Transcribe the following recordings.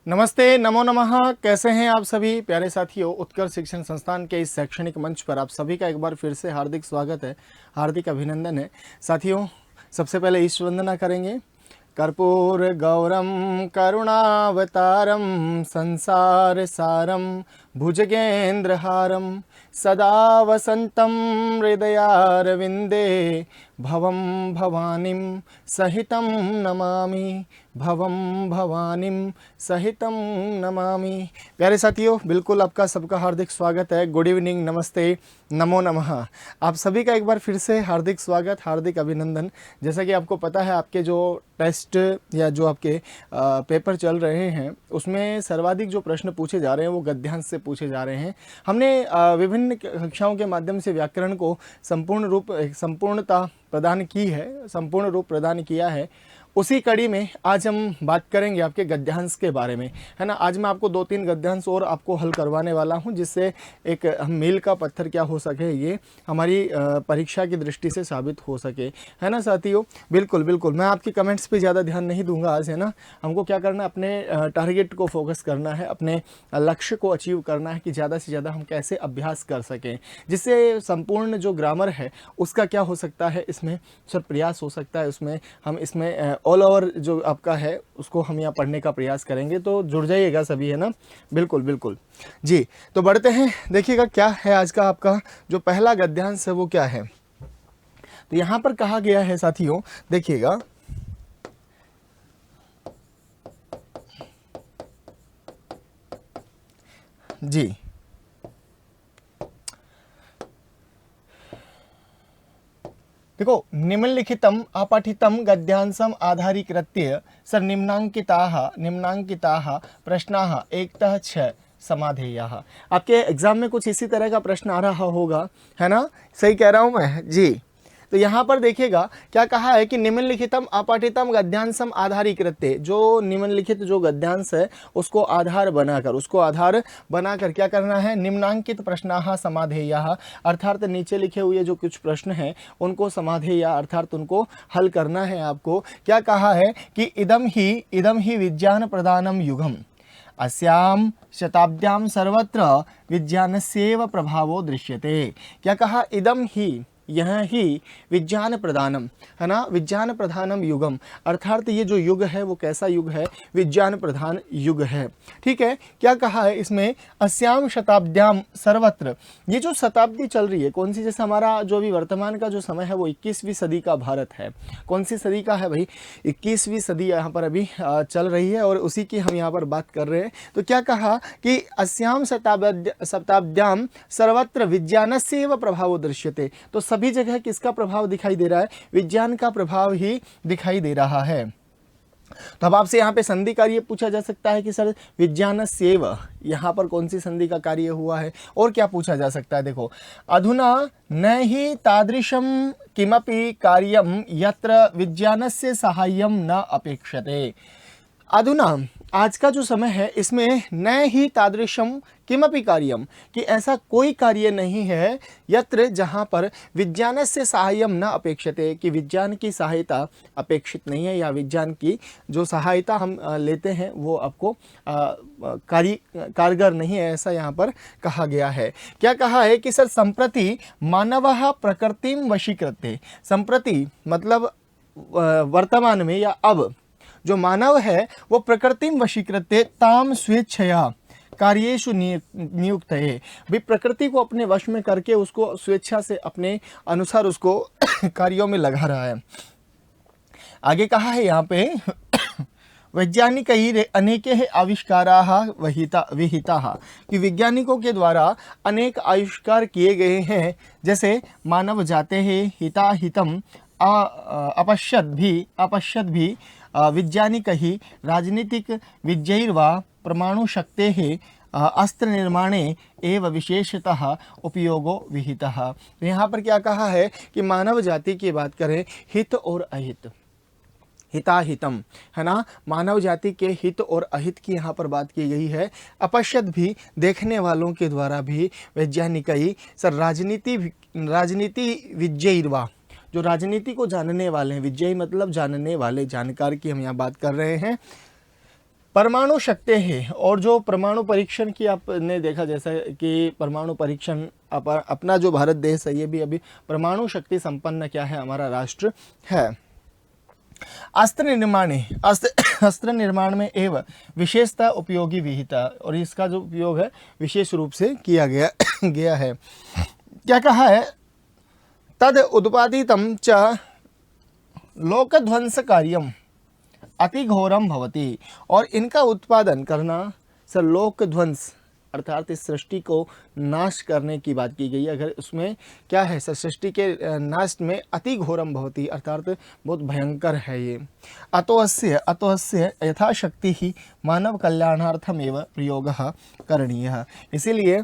नमस्ते, नमो नमः। कैसे हैं आप सभी प्यारे साथियों। उत्कर्ष शिक्षण संस्थान के इस शैक्षणिक मंच पर आप सभी का एक बार फिर से हार्दिक स्वागत है, हार्दिक अभिनंदन है। साथियों, सबसे पहले ईश वंदना करेंगे। कर्पूर गौरम करुणावतारम संसार सारम भुजगेंद्रहारम सदा वसंतम हृदयारविंदे भवम भवानीं सहितं नमामि, भवम भवानीं सहितं नमामि। प्यारे साथियों, बिल्कुल आपका सबका हार्दिक स्वागत है। गुड इवनिंग, नमस्ते, नमो नमः। आप सभी का एक बार फिर से हार्दिक स्वागत, हार्दिक अभिनंदन। जैसा कि आपको पता है, आपके जो टेस्ट या जो आपके पेपर चल रहे हैं उसमें सर्वाधिक जो प्रश्न पूछे जा रहे हैं वो गद्यांश से पूछे जा रहे हैं। हमने विभिन्न कक्षाओं के माध्यम से व्याकरण को संपूर्णता प्रदान की है, संपूर्ण रूप प्रदान किया है। उसी कड़ी में आज हम बात करेंगे आपके गद्यांश के बारे में, है ना। आज मैं आपको 2-3 गद्यांश और आपको हल करवाने वाला हूं, जिससे एक मील का पत्थर क्या हो सके, ये हमारी परीक्षा की दृष्टि से साबित हो सके, है ना साथियों। बिल्कुल बिल्कुल, मैं आपके कमेंट्स पे ज़्यादा ध्यान नहीं दूंगा आज, है ना। हमको क्या करना है, अपने टारगेट को फोकस करना है, अपने लक्ष्य को अचीव करना है कि ज़्यादा से ज़्यादा हम कैसे अभ्यास कर सकें, जिससे संपूर्ण जो ग्रामर है उसका क्या हो सकता है, इसमें सब प्रयास हो सकता है। उसमें हम इसमें ऑल ओवर जो आपका है उसको हम यहाँ पढ़ने का प्रयास करेंगे, तो जुड़ जाइएगा सभी, है ना। बिल्कुल बिल्कुल जी। तो बढ़ते हैं, देखिएगा क्या है आज का आपका जो पहला गद्यांश है वो क्या है। तो यहाँ पर कहा गया है साथियों, देखिएगा, जी देखो, निम्नलिखितम अपठितम गद्यांशम आधारीकृत्य सर निम्नांकिताः प्रश्नाः एकतः 6 समाधेयाः। आपके एग्जाम में कुछ इसी तरह का प्रश्न आ रहा होगा, है ना। सही कह रहा हूं मैं जी। तो यहाँ पर देखिएगा क्या कहा है कि निम्नलिखितम अपठितम गद्यांशम आधारीकृत्य, जो निम्नलिखित जो गद्यांश है उसको आधार बनाकर क्या करना है, निम्नांकित प्रश्नाः समाधेयाः, अर्थात नीचे लिखे हुए जो कुछ प्रश्न हैं उनको समाधेय अर्थात उनको हल करना है आपको। क्या कहा है कि इदम ही विज्ञान प्रधानम युगम अस्याम शताब्द्याम सर्वत्र विज्ञानस्यैव प्रभावो दृश्यते। क्या कहा, इदम ही, यह ही विज्ञान प्रधानम, है ना, विज्ञान प्रधानम युगम, अर्थात ये जो युग है वो कैसा युग है, विज्ञान प्रधान युग है। ठीक है। क्या कहा है इसमें, अस्याम शताब्द्याम सर्वत्र, ये जो शताब्दी चल रही है कौन सी, जैसे हमारा जो भी वर्तमान का जो समय है वो 21वीं सदी का भारत है। कौन सी सदी का है भाई, 21वीं सदी यहाँ पर अभी चल रही है और उसी की हम यहाँ पर बात कर रहे हैं। तो क्या कहा कि अस्याम शताब्द्याम सर्वत्र विज्ञानस्यैव प्रभावो दृश्यते, तो सभी जगह किसका प्रभाव दिखाई दे रहा है, विज्ञान का प्रभाव ही दिखाई दे रहा है। तो अब आपसे यहाँ पे संधि कार्य पूछा जा सकता है कि सर विज्ञानस्यैव, यहाँ पर कौन सी संधि का कार्य हुआ है। और क्या पूछा जा सकता है, देखो, अधुना न ही तादृशम किमपि कार्यम यत्र विज्ञानस्य साहाय्यम न अपेक्षते। अधुना, आज का जो समय है इसमें न ही तादृशम किमपि कार्यम, कि ऐसा कोई कार्य नहीं है, यत्र, जहाँ पर विज्ञान से सहायम न अपेक्षते, कि विज्ञान की सहायता अपेक्षित नहीं है, या विज्ञान की जो सहायता हम लेते हैं वो आपको कारगर नहीं है, ऐसा यहाँ पर कहा गया है। क्या कहा है कि सर संप्रति मानवः प्रकृतिम वशीकृत्य, संप्रति मतलब वर्तमान में या अब जो मानव है वो प्रकृतिम वशीकृत्य ताम स्वेच्छया कार्येषु नियुक्त है। भाई प्रकृति को अपने वश में करके उसको स्वेच्छा से अपने अनुसार उसको कार्यों में लगा रहा है। आगे कहा है यहाँ पे वैज्ञानिक अनेके आविष्काराः विहिताः, कि वैज्ञानिकों के द्वारा अनेक आविष्कार किए गए हैं, जैसे मानव जाते हैं हिताहितम अपश्यद भी वैज्ञानिक ही राजनीतिक विजयर्वा परमाणु शक्ते अस्त्र निर्माणे एव विशेषतः उपयोगो विहितः। तो यहाँ पर क्या कहा है कि मानव जाति की बात करें, हित और अहित, हिताहितम, है ना, मानव जाति के हित और अहित की यहाँ पर बात की गई है। अपश्यद भी, देखने वालों के द्वारा भी, वैज्ञानिक ही सर राजनीति विजयर्वा, जो राजनीति को जानने वाले हैं, विजयी मतलब जानने वाले, जानकार की हम यहाँ बात कर रहे हैं, परमाणु शक्ति है। और जो परमाणु परीक्षण की आपने देखा, जैसा कि परमाणु परीक्षण अपना जो भारत देश है ये भी अभी परमाणु शक्ति संपन्न क्या है, हमारा राष्ट्र है। अस्त्र निर्माण में एवं विशेषता उपयोगी विहिता, और इसका जो उपयोग है विशेष रूप से किया गया है। क्या कहा है, तद उत्पादितं च लोकध्वंस कार्यम अति घोरम भवति, और इनका उत्पादन करना सर लोकध्वंस अर्थात इस सृष्टि को नाश करने की बात की गई है। अगर उसमें क्या है सर, सृष्टि के नाश में अति घोरम भवति अर्थात बहुत भयंकर है ये। अतोऽस्य यथाशक्ति ही मानव कल्याणार्थमेव प्रयोगः करणीयः, इसीलिए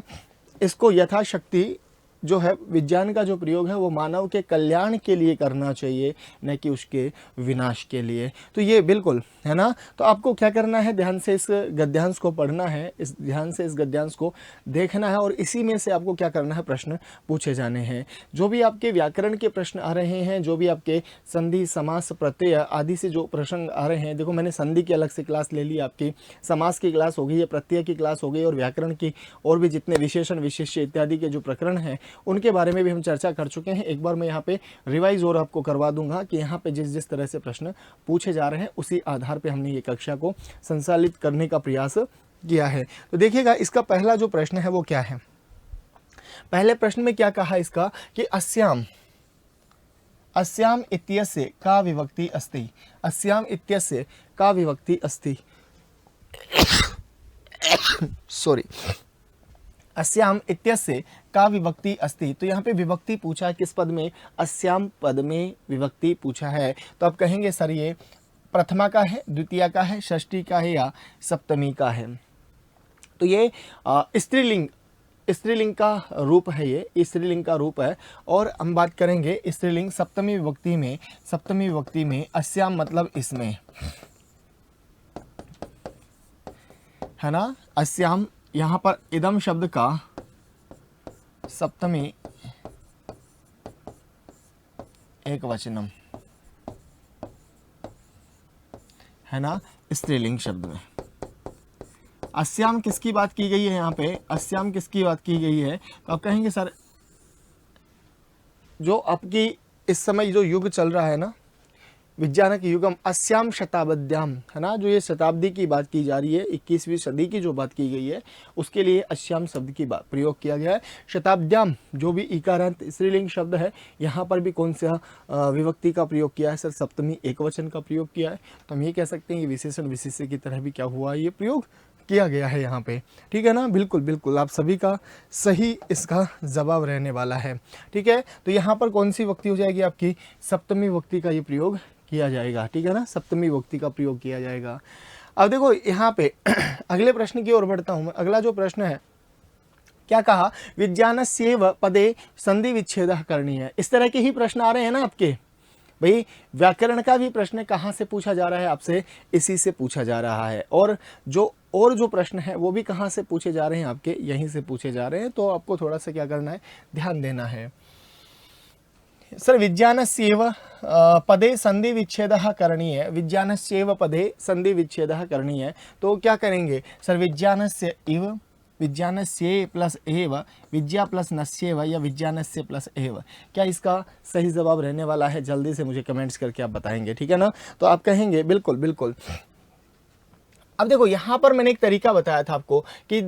इसको यथाशक्ति जो है विज्ञान का जो प्रयोग है वो मानव के कल्याण के लिए करना चाहिए, न कि उसके विनाश के लिए। तो ये बिल्कुल है ना। तो आपको क्या करना है, ध्यान से इस गद्यांश को पढ़ना है, इस ध्यान से इस गद्यांश को देखना है, और इसी में से आपको क्या करना है, प्रश्न पूछे जाने हैं। जो भी आपके व्याकरण के प्रश्न आ रहे हैं, जो भी आपके संधि समास प्रत्यय आदि से जो प्रश्न आ रहे हैं, देखो मैंने संधि की अलग से क्लास ले ली, आपकी समास की क्लास हो गई है, प्रत्यय की क्लास हो गई, और व्याकरण की और भी जितने विशेषण विशेष्य इत्यादि के जो प्रकरण हैं उनके बारे में भी हम चर्चा कर चुके हैं। एक बार मैं यहाँ पे रिवाइज और आपको करवा दूंगा कि यहाँ पे जिस जिस तरह से प्रश्न पूछे जा रहे हैं उसी आधार पे हमने ये कक्षा को संचालित करने का प्रयास किया है। तो देखिएगा इसका पहला जो प्रश्न है वो क्या है। पहले प्रश्न में क्या कहा इसका कि अस्याम इत्यस्य का विभक्ति अस्ति, अस्याम इत्यस्य का विभक्ति अस्ति सॉरी, अस्याम इत्यस्य का विभक्ति अस्ति। तो यहाँ पे विभक्ति पूछा है किस पद में, अस्याम पद में विभक्ति पूछा है। तो आप कहेंगे सर ये प्रथमा का है, द्वितीय का है, षष्ठी का है या सप्तमी का है। तो ये स्त्रीलिंग का रूप है, ये स्त्रीलिंग का रूप है। और हम बात करेंगे स्त्रीलिंग सप्तमी विभक्ति में अस्याम मतलब इसमें है ना। अस्याम यहाँ पर इदम शब्द का सप्तमी एक वचनम है ना, स्त्रीलिंग शब्द में। अस्याम किसकी बात की गई है, यहाँ पे अस्याम किसकी बात की गई है। तो आप कहेंगे सर जो आपकी इस समय जो युग चल रहा है ना, विज्ञानक युगम अस्याम शताब्द्याम है ना, जो ये शताब्दी की बात की जा रही है, 21वीं सदी की जो बात की गई है उसके लिए अस्याम शब्द की बात प्रयोग किया गया है। शताब्द्याम जो भी इकारांत स्त्रीलिंग शब्द है, यहाँ पर भी कौन सा विभक्ति का प्रयोग किया है सर, सप्तमी एकवचन का प्रयोग किया है। तो हम ये कह सकते हैं ये विशेषण विशेष्य की तरह भी क्या हुआ, ये प्रयोग किया गया है यहाँ पे, ठीक है ना। बिल्कुल बिल्कुल आप सभी का सही इसका जवाब रहने वाला है, ठीक है। तो यहाँ पर कौन सी विभक्ति हो जाएगी आपकी, सप्तमी विभक्ति का ये प्रयोग किया जाएगा, ठीक है ना, सप्तमी विभक्ति का प्रयोग किया जाएगा। अब देखो यहाँ पे अगले प्रश्न की ओर बढ़ता हूँ मैं। अगला जो प्रश्न है क्या कहा, विज्ञानस्यैव पदे संधि विच्छेदः करणीयः। इस तरह के ही प्रश्न आ रहे हैं ना आपके, भाई व्याकरण का भी प्रश्न कहाँ से पूछा जा रहा है आपसे, इसी से पूछा जा रहा है। और जो प्रश्न है वो भी कहाँ से पूछे जा रहे हैं आपके, यहीं से पूछे जा रहे हैं। तो आपको थोड़ा सा क्या करना है, ध्यान देना है। सर विज्ञानस्यैव पदे संधि विच्छेदः करणीयः, विज्ञानस्यैव पदे संधि विच्छेदः करणीयः। तो क्या करेंगे सर, विज्ञानस्य इव, विज्ञानस्य प्लस एव, विद्या प्लस नस्यैव या विज्ञानस्य प्लस एव, क्या इसका सही जवाब रहने वाला है, जल्दी से मुझे कमेंट्स करके आप बताएंगे, ठीक है ना। तो आप कहेंगे बिल्कुल बिल्कुल। अब देखो यहाँ पर मैंने एक तरीका बताया था आपको कि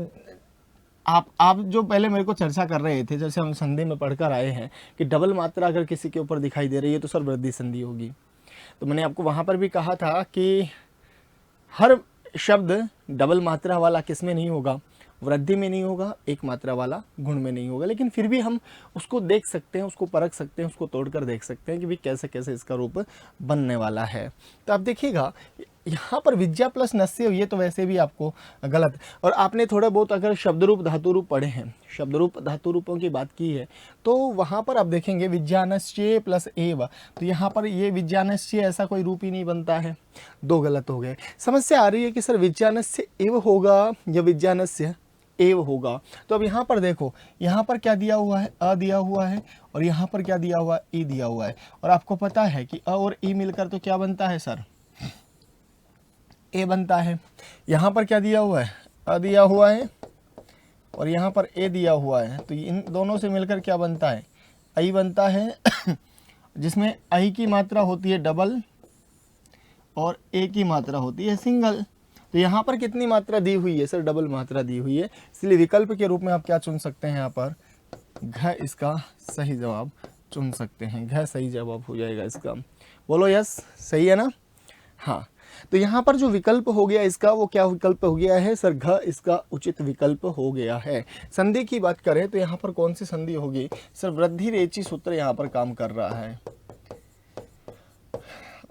आप जो पहले मेरे को चर्चा कर रहे थे, जैसे हम संधि में पढ़कर आए हैं कि डबल मात्रा अगर किसी के ऊपर दिखाई दे रही है तो सर वृद्धि संधि होगी। तो मैंने आपको वहाँ पर भी कहा था कि हर शब्द डबल मात्रा वाला किस में नहीं होगा, वृद्धि में नहीं होगा, एक मात्रा वाला गुण में नहीं होगा। लेकिन फिर भी हम उसको देख सकते हैं, उसको परख सकते हैं, उसको तोड़कर देख सकते हैं कि भाई कैसे कैसे इसका रूप बनने वाला है। तो आप देखिएगा यहाँ पर विद्या प्लस नस्य, ये तो वैसे भी आपको गलत। और आपने थोड़ा बहुत अगर शब्द रूप धातु रूप पढ़े हैं, शब्द रूप धातु रूपों की बात की है, तो वहाँ पर आप देखेंगे विज्ञानस्य प्लस एव, तो यहाँ पर ये विज्ञानस्य ऐसा कोई रूप ही नहीं बनता है, दो गलत हो गए। समस्या आ रही है कि सर विज्ञानस्य एव होगा या विज्ञानस्य एव होगा। तो अब यहाँ पर देखो, यहाँ पर क्या दिया हुआ है, अ दिया हुआ है, और यहाँ पर क्या दिया हुआ है, ई दिया हुआ है। और आपको पता है कि अ और ई मिलकर तो क्या बनता है सर, ए बनता है। यहाँ पर क्या दिया हुआ है, अ दिया हुआ है, और यहाँ पर ए दिया हुआ है, तो इन दोनों से मिलकर क्या बनता है, आई बनता है जिसमें आई की मात्रा होती है डबल और ए की मात्रा होती है सिंगल। तो यहाँ पर कितनी मात्रा दी हुई है सर, डबल मात्रा दी हुई है, इसलिए विकल्प के रूप में आप क्या चुन सकते हैं, यहाँ पर घ इसका सही जवाब चुन सकते हैं। घ सही जवाब हो जाएगा इसका। बोलो यस, सही है ना। हाँ, तो यहाँ पर जो विकल्प हो गया इसका, वो क्या विकल्प हो गया है सर, घ इसका उचित विकल्प हो गया है। संधि की बात करें तो यहाँ पर कौन सी संधि होगी सर, वृद्धि रेची सूत्र यहाँ पर काम कर रहा है,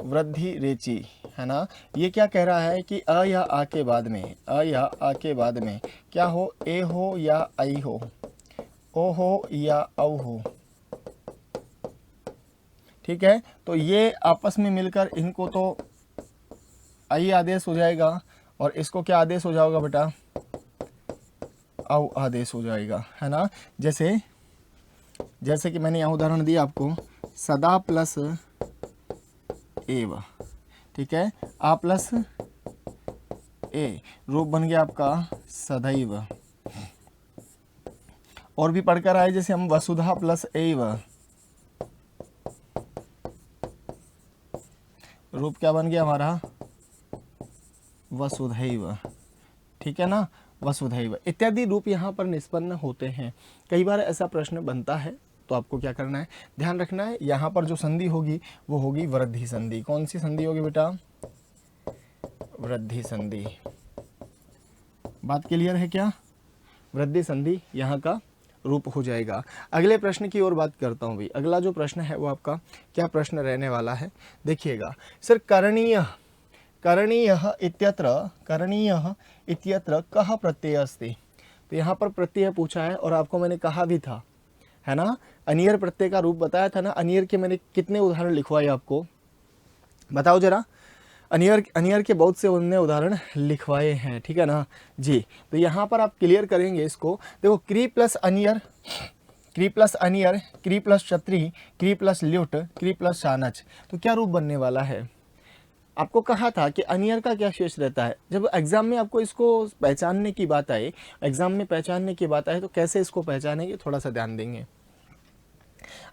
वृद्धि रेची, है ना। ये क्या कह रहा है कि अ या आ के बाद में, अ या आ के बाद में क्या हो, ए हो या आई हो, ओ हो या औ हो, ठीक है। तो ये आपस में मिलकर इनको तो आई आदेश हो जाएगा, और इसको क्या आदेश हो जाएगा बेटा, औ आदेश हो जाएगा, है ना। जैसे कि मैंने यहाँ उदाहरण दिया आपको, सदा प्लस एव, ठीक है, आ प्लस ए, रूप बन गया आपका सदैव। और भी पढ़कर आए, जैसे हम वसुधा प्लस एव, रूप क्या बन गया हमारा, वसुधैव, ठीक है ना, वसुधैव इत्यादि रूप यहाँ पर निष्पन्न होते हैं। कई बार ऐसा प्रश्न बनता है, तो आपको क्या करना है, ध्यान रखना है, यहाँ पर जो संधि होगी वो होगी वृद्धि संधि। कौन सी संधि होगी बेटा, वृद्धि संधि। बात क्लियर है क्या, वृद्धि संधि यहाँ का रूप हो जाएगा। अगले प्रश्न की ओर बात करता हूँ भाई। अगला जो प्रश्न है वो आपका क्या प्रश्न रहने वाला है, देखिएगा सर, करणीय, करणीयः इत्यत्र कः प्रत्यय अस्ति। तो यहाँ पर प्रत्यय पूछा है, और आपको मैंने कहा भी था, है ना, अनियर प्रत्यय का रूप बताया था ना। अनियर के मैंने कितने उदाहरण लिखवाए आपको, बताओ जरा। अनियर के बहुत से उन्होंने उदाहरण लिखवाए हैं, ठीक है ना जी। तो यहाँ पर आप क्लियर करेंगे इसको। देखो, क्री प्लस अनियर, क्री प्लस अनियर, क्री प्लस छत्री, क्री प्लस ल्यूट, क्री प्लस शानच, तो क्या रूप बनने वाला है। आपको कहा था कि अनियर का क्या शेष रहता है। जब एग्जाम में आपको इसको पहचानने की बात आए, एग्जाम में पहचानने की बात आए, तो कैसे इसको पहचानेंगे, थोड़ा सा ध्यान देंगे।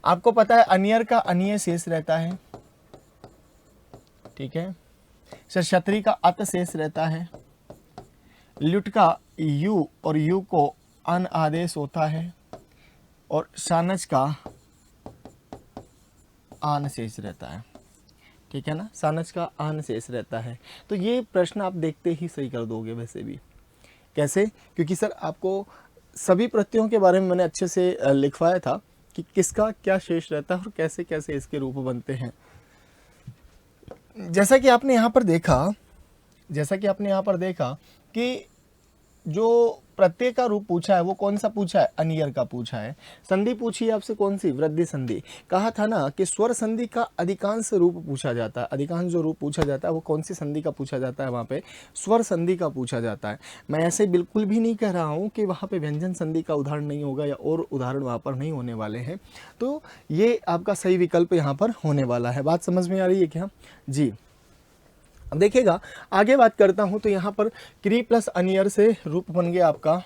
आपको पता है अनियर का अनिय शेष रहता है, ठीक है। सर क्षत्रिय का अत शेष रहता है, ल्युट का यू और यू को अन आदेश होता है, और शानच का आन शेष रहता है, ठीक है ना, शानच का आन शेष रहता है। तो ये प्रश्न आप देखते ही सही कर दोगे वैसे भी। कैसे, क्योंकि सर आपको सभी प्रत्ययों के बारे में मैंने अच्छे से लिखवाया था कि किसका क्या शेष रहता है और कैसे कैसे इसके रूप बनते हैं। जैसा कि आपने यहाँ पर देखा कि जो प्रत्यय का रूप पूछा है वो कौन सा पूछा है, अनियर का पूछा है। संधि पूछी है आपसे कौन सी, वृद्धि संधि। कहा था ना कि स्वर संधि का अधिकांश रूप पूछा जाता है, अधिकांश जो रूप पूछा जाता है वो कौन सी संधि का पूछा जाता है, वहाँ पे स्वर संधि का पूछा जाता है। मैं ऐसे बिल्कुल भी नहीं कह रहा हूँ कि वहाँ पे व्यंजन संधि का उदाहरण नहीं होगा या और उदाहरण वहाँ पर नहीं होने वाले हैं। तो ये आपका सही विकल्प यहाँ पर होने वाला है। बात समझ में आ रही है क्या जी। अब देखिएगा, आगे बात करता हूं तो यहां पर क्री प्लस अनियर से रूप बन गया आपका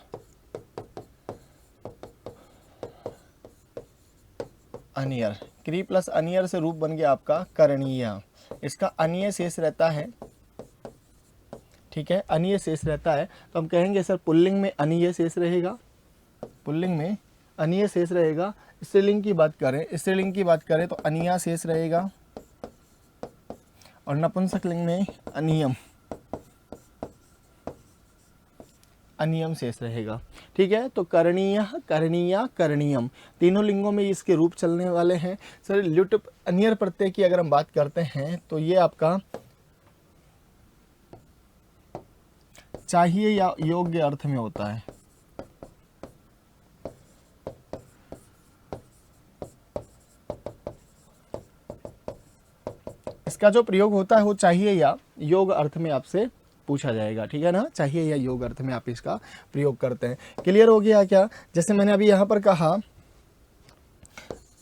अनियर, क्री प्लस अनियर से रूप बन गया आपका करणीय। इसका अनिय शेष रहता है, ठीक है, अनिय शेष रहता है। तो हम कहेंगे सर पुल्लिंग में अनिय शेष रहेगा, पुल्लिंग में अनिय शेष रहेगा। स्त्रीलिंग की बात करें तो अनिया शेष रहेगा, और नपुंसक लिंग में अनियम शेष रहेगा, ठीक है। तो करणीय, करणीया, करणीयम, तीनों लिंगों में इसके रूप चलने वाले हैं। सर ल्युट अनियर प्रत्यय की अगर हम बात करते हैं तो ये आपका चाहिए या योग्य अर्थ में होता है। इसका जो प्रयोग होता है वो चाहिए या योग अर्थ में आपसे पूछा जाएगा, ठीक है ना, चाहिए या योग अर्थ में आप इसका प्रयोग करते हैं। क्लियर हो गया क्या। जैसे मैंने अभी यहाँ पर कहा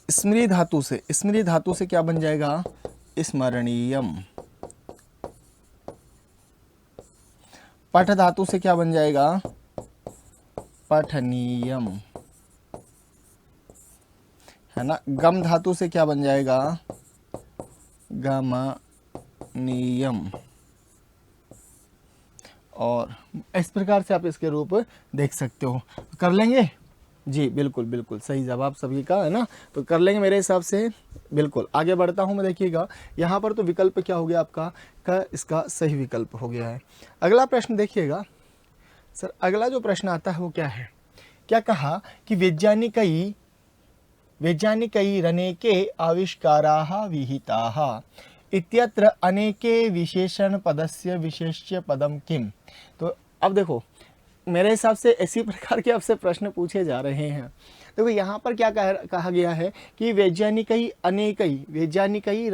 स्मृति धातु से क्या बन जाएगा, स्मरणीयम, पठ धातु से क्या बन जाएगा, पठनीयम, है ना। गम धातु से क्या बन जाएगा, गमनीयम। और इस प्रकार से आप इसके रूप देख सकते हो। कर लेंगे जी, बिल्कुल बिल्कुल सही जवाब सभी का, है ना। तो कर लेंगे मेरे हिसाब से। बिल्कुल आगे बढ़ता हूँ मैं। देखिएगा यहाँ पर तो विकल्प क्या हो गया आपका, का इसका सही विकल्प हो गया है। अगला प्रश्न देखिएगा सर, अगला जो प्रश्न आता है वो क्या है, क्या कहा कि वैज्ञानिकै रनेके आविष्काराः विहिताः इत्यत्र अनेके विशेषण पदस्य विशेष्य पदम किम। तो अब देखो मेरे हिसाब से इसी प्रकार के आपसे प्रश्न पूछे जा रहे हैं। देखो यहाँ पर क्या कहा गया है कि वैज्ञानिकै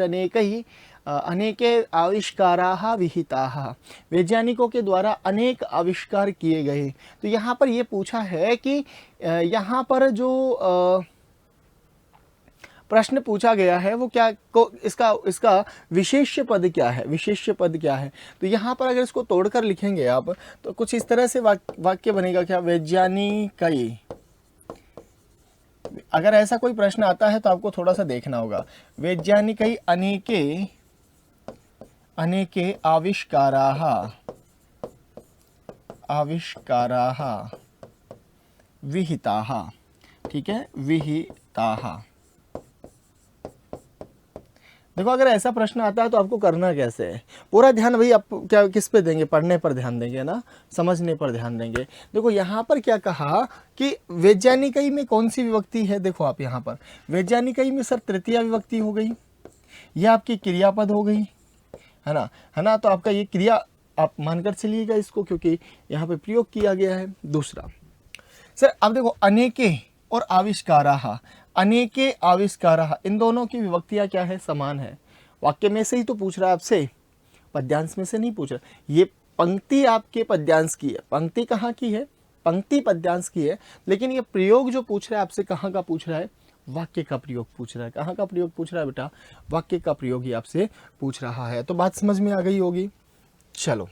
रनेकै अनेके आविष्काराः विहिताः, वैज्ञानिकों के द्वारा अनेक आविष्कार किए गए। तो यहाँ पर ये पूछा है कि यहाँ पर जो प्रश्न पूछा गया है वो क्या को इसका विशेष्य पद क्या है, विशेष्य पद क्या है। तो यहाँ पर अगर इसको तोड़कर लिखेंगे आप तो कुछ इस तरह से वाक्य बनेगा, क्या, वैज्ञानिकै। अगर ऐसा कोई प्रश्न आता है तो आपको थोड़ा सा देखना होगा। वैज्ञानिकै अनेके आविष्काराः विहिताः, ठीक है, विहिताः। देखो अगर ऐसा प्रश्न आता है तो आपको करना कैसे है, पूरा ध्यान भाई आप क्या किस पे देंगे, पढ़ने पर ध्यान देंगे ना, समझने पर ध्यान देंगे। देखो यहाँ पर क्या कहा कि वैज्ञानिकै में कौन सी विभक्ति है। देखो आप यहाँ पर वैज्ञानिकै में सर तृतीया विभक्ति हो गई, यह आपकी क्रियापद हो गई, है ना। तो आपका ये क्रिया आप मानकर चलिएगा इसको, क्योंकि यहाँ पे प्रयोग किया गया है। दूसरा सर अब देखो अनेके और आविष्काराः, अनेके आविष्काराः, इन दोनों की विभक्तियां क्या है, समान है। वाक्य में से ही तो पूछ रहा है आपसे, पद्यांश में से नहीं पूछ रहा। ये पंक्ति आपके पद्यांश की है, पंक्ति कहाँ की है, पंक्ति पद्यांश की है। लेकिन ये प्रयोग जो पूछ रहा है आपसे कहाँ का पूछ रहा है, वाक्य का प्रयोग पूछ रहा है। कहाँ का प्रयोग पूछ रहा है बेटा, वाक्य का प्रयोग ही आपसे पूछ रहा है। तो बात समझ में आ गई होगी। चलो,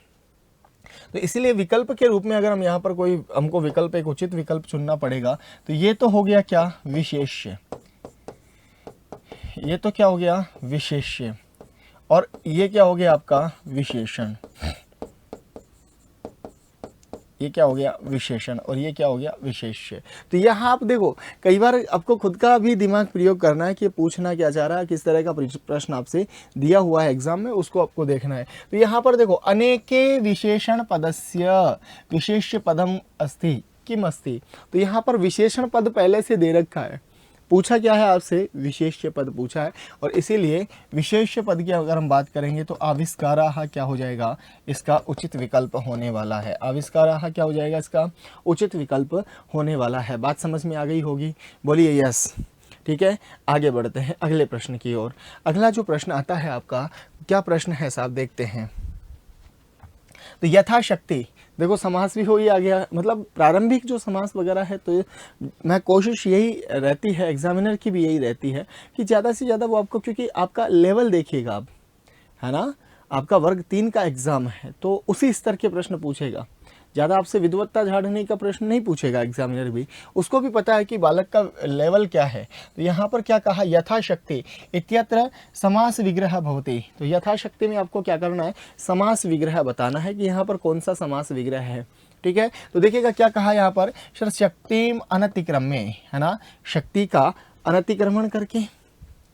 तो इसीलिए विकल्प के रूप में अगर हम यहाँ पर कोई हमको विकल्प, एक उचित विकल्प चुनना पड़ेगा, तो ये तो हो गया क्या, विशेष्य। ये तो क्या हो गया, विशेष्य। और ये क्या हो गया आपका, विशेषण। ये क्या हो गया, विशेषण। और ये क्या हो गया, विशेष्य। तो यहाँ आप देखो कई बार आपको खुद का भी दिमाग प्रयोग करना है कि पूछना क्या चाह रहा है, किस तरह का प्रश्न आपसे दिया हुआ है एग्जाम में, उसको आपको देखना है। तो यहाँ पर देखो अनेके विशेषण पदस्य विशेष्य पदम अस्ति किम अस्ति। तो यहाँ पर विशेषण पद पहले से दे रखा है, पूछा क्या है आपसे, विशेष्य पद पूछा है। और इसीलिए विशेष्य पद की अगर हम बात करेंगे तो आविष्काराः क्या हो जाएगा, इसका उचित विकल्प होने वाला है। आविष्काराः क्या हो जाएगा, इसका उचित विकल्प होने वाला है। बात समझ में आ गई होगी, बोलिए यस। ठीक है, आगे बढ़ते हैं अगले प्रश्न की ओर। अगला जो प्रश्न आता है आपका, क्या प्रश्न है साहब, देखते हैं। तो यथाशक्ति, देखो समास भी हो ही आ गया, मतलब प्रारंभिक जो समास वगैरह है, तो मैं कोशिश यही रहती है, एग्जामिनर की भी यही रहती है कि ज़्यादा से ज़्यादा वो आपको, क्योंकि आपका लेवल देखिएगा आप, है ना, आपका वर्ग 3 का एग्ज़ाम है, तो उसी स्तर के प्रश्न पूछेगा। ज़्यादा आपसे विद्वत्ता झाड़ने का प्रश्न नहीं पूछेगा एग्जामिनर भी, उसको भी पता है कि बालक का लेवल क्या है। तो यहाँ पर क्या कहा, यथाशक्ति इत्यत्र समास विग्रह भवति। तो यथाशक्ति में आपको क्या करना है, समास विग्रह बताना है कि यहाँ पर कौन सा समास विग्रह है। ठीक है, तो देखिएगा क्या कहा यहाँ पर, शक्तिम अनतिक्रम्य, है ना, शक्ति का अनतिक्रमण करके।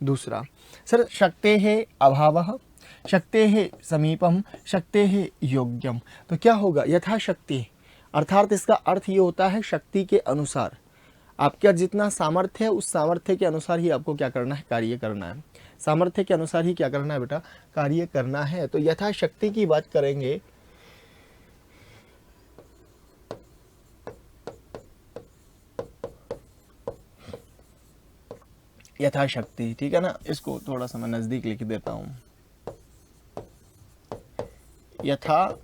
दूसरा सर शक्तेः अभावः, शक्तेः समीपम, शक्तेः योग्यम। तो क्या होगा, यथाशक्ति, अर्थात इसका अर्थ ये होता है शक्ति के अनुसार, आपका जितना सामर्थ्य है उस सामर्थ्य के अनुसार ही आपको क्या करना है, कार्य करना है। सामर्थ्य के अनुसार ही क्या करना है बेटा, कार्य करना है। तो यथाशक्ति की बात करेंगे, यथाशक्ति, ठीक है ना। इसको थोड़ा सा मैं नजदीक लिख देता हूं, यथा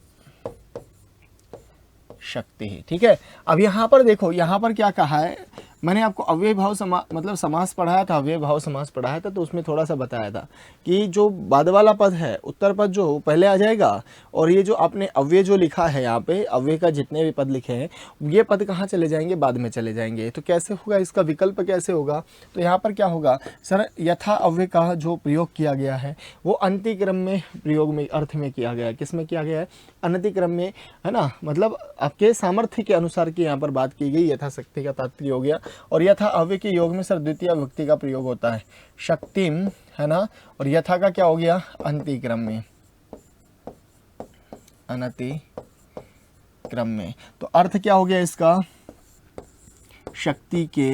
शक्ति, ठीक है। अब यहाँ पर देखो, यहाँ पर क्या कहा है, मैंने आपको अव्ययी भाव मतलब समास पढ़ाया था, अव्ययी भाव समास पढ़ाया था, तो उसमें थोड़ा सा बताया था कि जो बाद वाला पद है, उत्तर पद जो पहले आ जाएगा, और ये जो आपने अव्यय जो लिखा है यहाँ पे, अव्यय का जितने भी पद लिखे हैं ये पद कहाँ चले जाएंगे, बाद में चले जाएंगे। तो कैसे होगा, इसका विकल्प कैसे होगा, तो यहाँ पर क्या होगा सर, यथा अव्यय का जो प्रयोग किया गया है वो अंतिक्रम में प्रयोग में अर्थ में किया गया है। किस में किया गया है, अनतिक्रम में, है ना, मतलब आपके सामर्थ्य के अनुसार की यहाँ पर बात की गई। यथाशक्ति का तात्पर्य हो गया, और यथा अव्यय के योग में सर द्वितीय विभक्ति का प्रयोग होता है, शक्तिम, है ना, और यथा का क्या हो गया, अंतिक्रम में, अनतिक्रम में। तो अर्थ क्या हो गया इसका, शक्ति के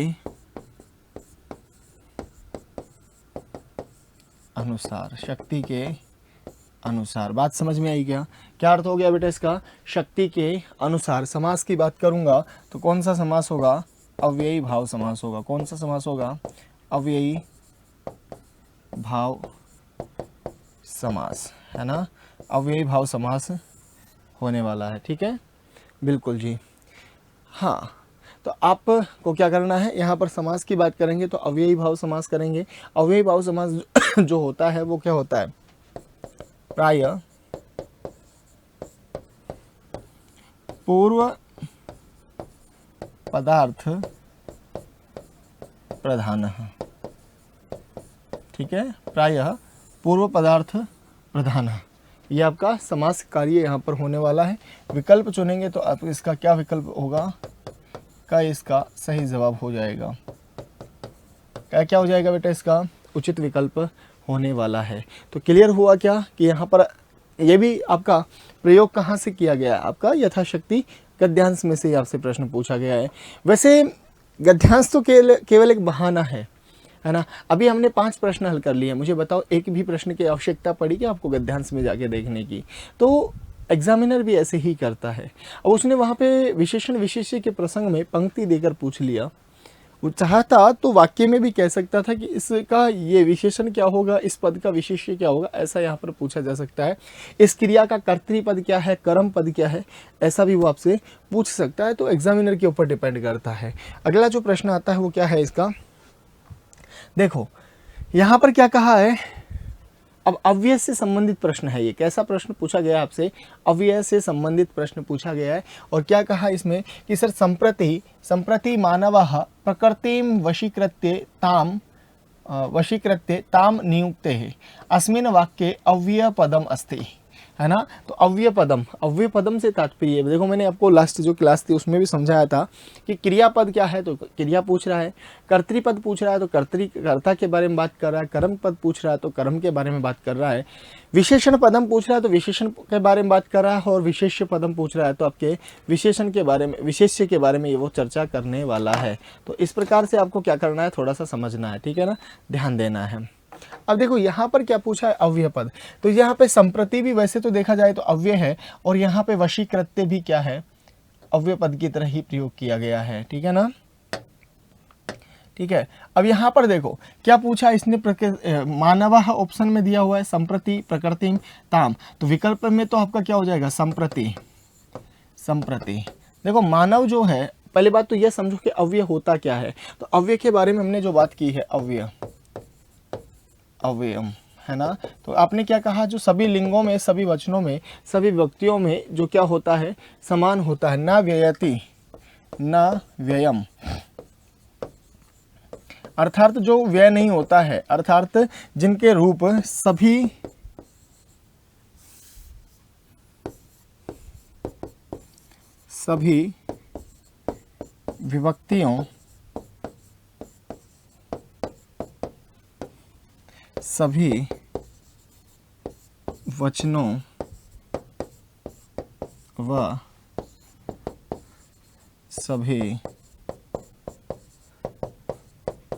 अनुसार, शक्ति के अनुसार। बात समझ में आई क्या, क्या अर्थ हो गया बेटा इसका, शक्ति के अनुसार। समास की बात करूंगा तो कौन सा समास होगा, अव्ययी भाव समास होगा। कौन सा समास होगा, अव्ययी भाव समास, है ना, अव्ययी भाव समास होने वाला है। ठीक है, बिल्कुल जी। हाँ, तो आपको क्या करना है, यहाँ पर समास की बात करेंगे तो अव्ययी भाव समास करेंगे। अव्ययी भाव समास जो होता है वो क्या होता है, प्राय पूर्व पदार्थ प्रधान। ठीक है, प्रायः पूर्व पदार्थ प्रधान, ये आपका समास कार्य यहाँ पर होने वाला है। विकल्प चुनेंगे तो आप इसका क्या विकल्प होगा, का इसका सही जवाब हो जाएगा। क्या क्या हो जाएगा बेटा, इसका उचित विकल्प होने वाला है। तो क्लियर हुआ क्या कि यहाँ पर ये भी आपका प्रयोग कहाँ से किया गया है, आपका यथाशक्ति गद्यांश में से आपसे प्रश्न पूछा गया है। वैसे गद्यांश तो केवल एक बहाना है ना। अभी हमने 5 प्रश्न हल कर लिए, मुझे बताओ एक भी प्रश्न की आवश्यकता पड़ी क्या आपको गद्यांश में जाके देखने की? तो एग्जामिनर भी ऐसे ही करता है। अब उसने वहाँ पे विशेषण विशेष्य के प्रसंग में पंक्ति देकर पूछ लिया, वो चाहता तो वाक्य में भी कह सकता था कि इसका ये विशेषण क्या होगा, इस पद का विशेष्य क्या होगा, ऐसा यहाँ पर पूछा जा सकता है। इस क्रिया का कर्तृपद क्या है, कर्म पद क्या है, ऐसा भी वो आपसे पूछ सकता है। तो एग्जामिनर के ऊपर डिपेंड करता है। अगला जो प्रश्न आता है वो क्या है इसका, देखो यहाँ पर क्या कहा है। अब अव्यय से संबंधित प्रश्न है ये। कैसा प्रश्न पूछा गया आपसे, अव्यय से संबंधित प्रश्न पूछा गया है। और क्या कहा इसमें कि सर संप्रति मानवः प्रकृतिं वशीकृत्य ताम नियुक्ते अस्मिन् वाक्ये अव्यय पदम अस्ति, है ना। तो अव्यय पदम से तात्पर्य, देखो मैंने आपको लास्ट जो क्लास थी उसमें भी समझाया था कि क्रियापद क्या है, तो क्रिया पूछ रहा है। कर्तृपद पूछ रहा है तो कर्ता के बारे में बात कर रहा है। कर्म पद पूछ रहा है तो कर्म के बारे में बात कर रहा है। विशेषण पदम पूछ रहा है तो विशेषण के बारे में बात कर रहा है। और विशेष्य पदम पूछ रहा है तो आपके विशेषण के बारे में, विशेष्य के बारे में ये वो चर्चा करने वाला है। तो इस प्रकार से आपको क्या करना है, थोड़ा सा समझना है, ठीक है ना, ध्यान देना है। अब देखो यहाँ पर क्या पूछा है, अव्यय पद। तो यहाँ पे संप्रति भी वैसे तो देखा जाए तो अव्यय है, और यहाँ पे वशीकृत्य भी क्या है, अव्यय पद की तरह ही प्रयोग किया गया है, ठीक है ना। ठीक है, अब यहाँ पर देखो क्या पूछा इसने, मानवः ऑप्शन में दिया हुआ है, संप्रति, प्रकृतिम, ताम। तो विकल्प में तो आपका क्या हो जाएगा, संप्रति। देखो मानव जो है, पहली बात तो यह समझो कि अव्यय होता क्या है। तो अव्यय के बारे में हमने जो बात की है, अव्ययम, है ना। तो आपने क्या कहा, जो सभी लिंगों में, सभी वचनों में, सभी व्यक्तियों में जो क्या होता है, समान होता है। न व्ययति न व्ययम, अर्थात जो व्यय नहीं होता है, अर्थात जिनके रूप सभी विभक्तियों, सभी वचनों व सभी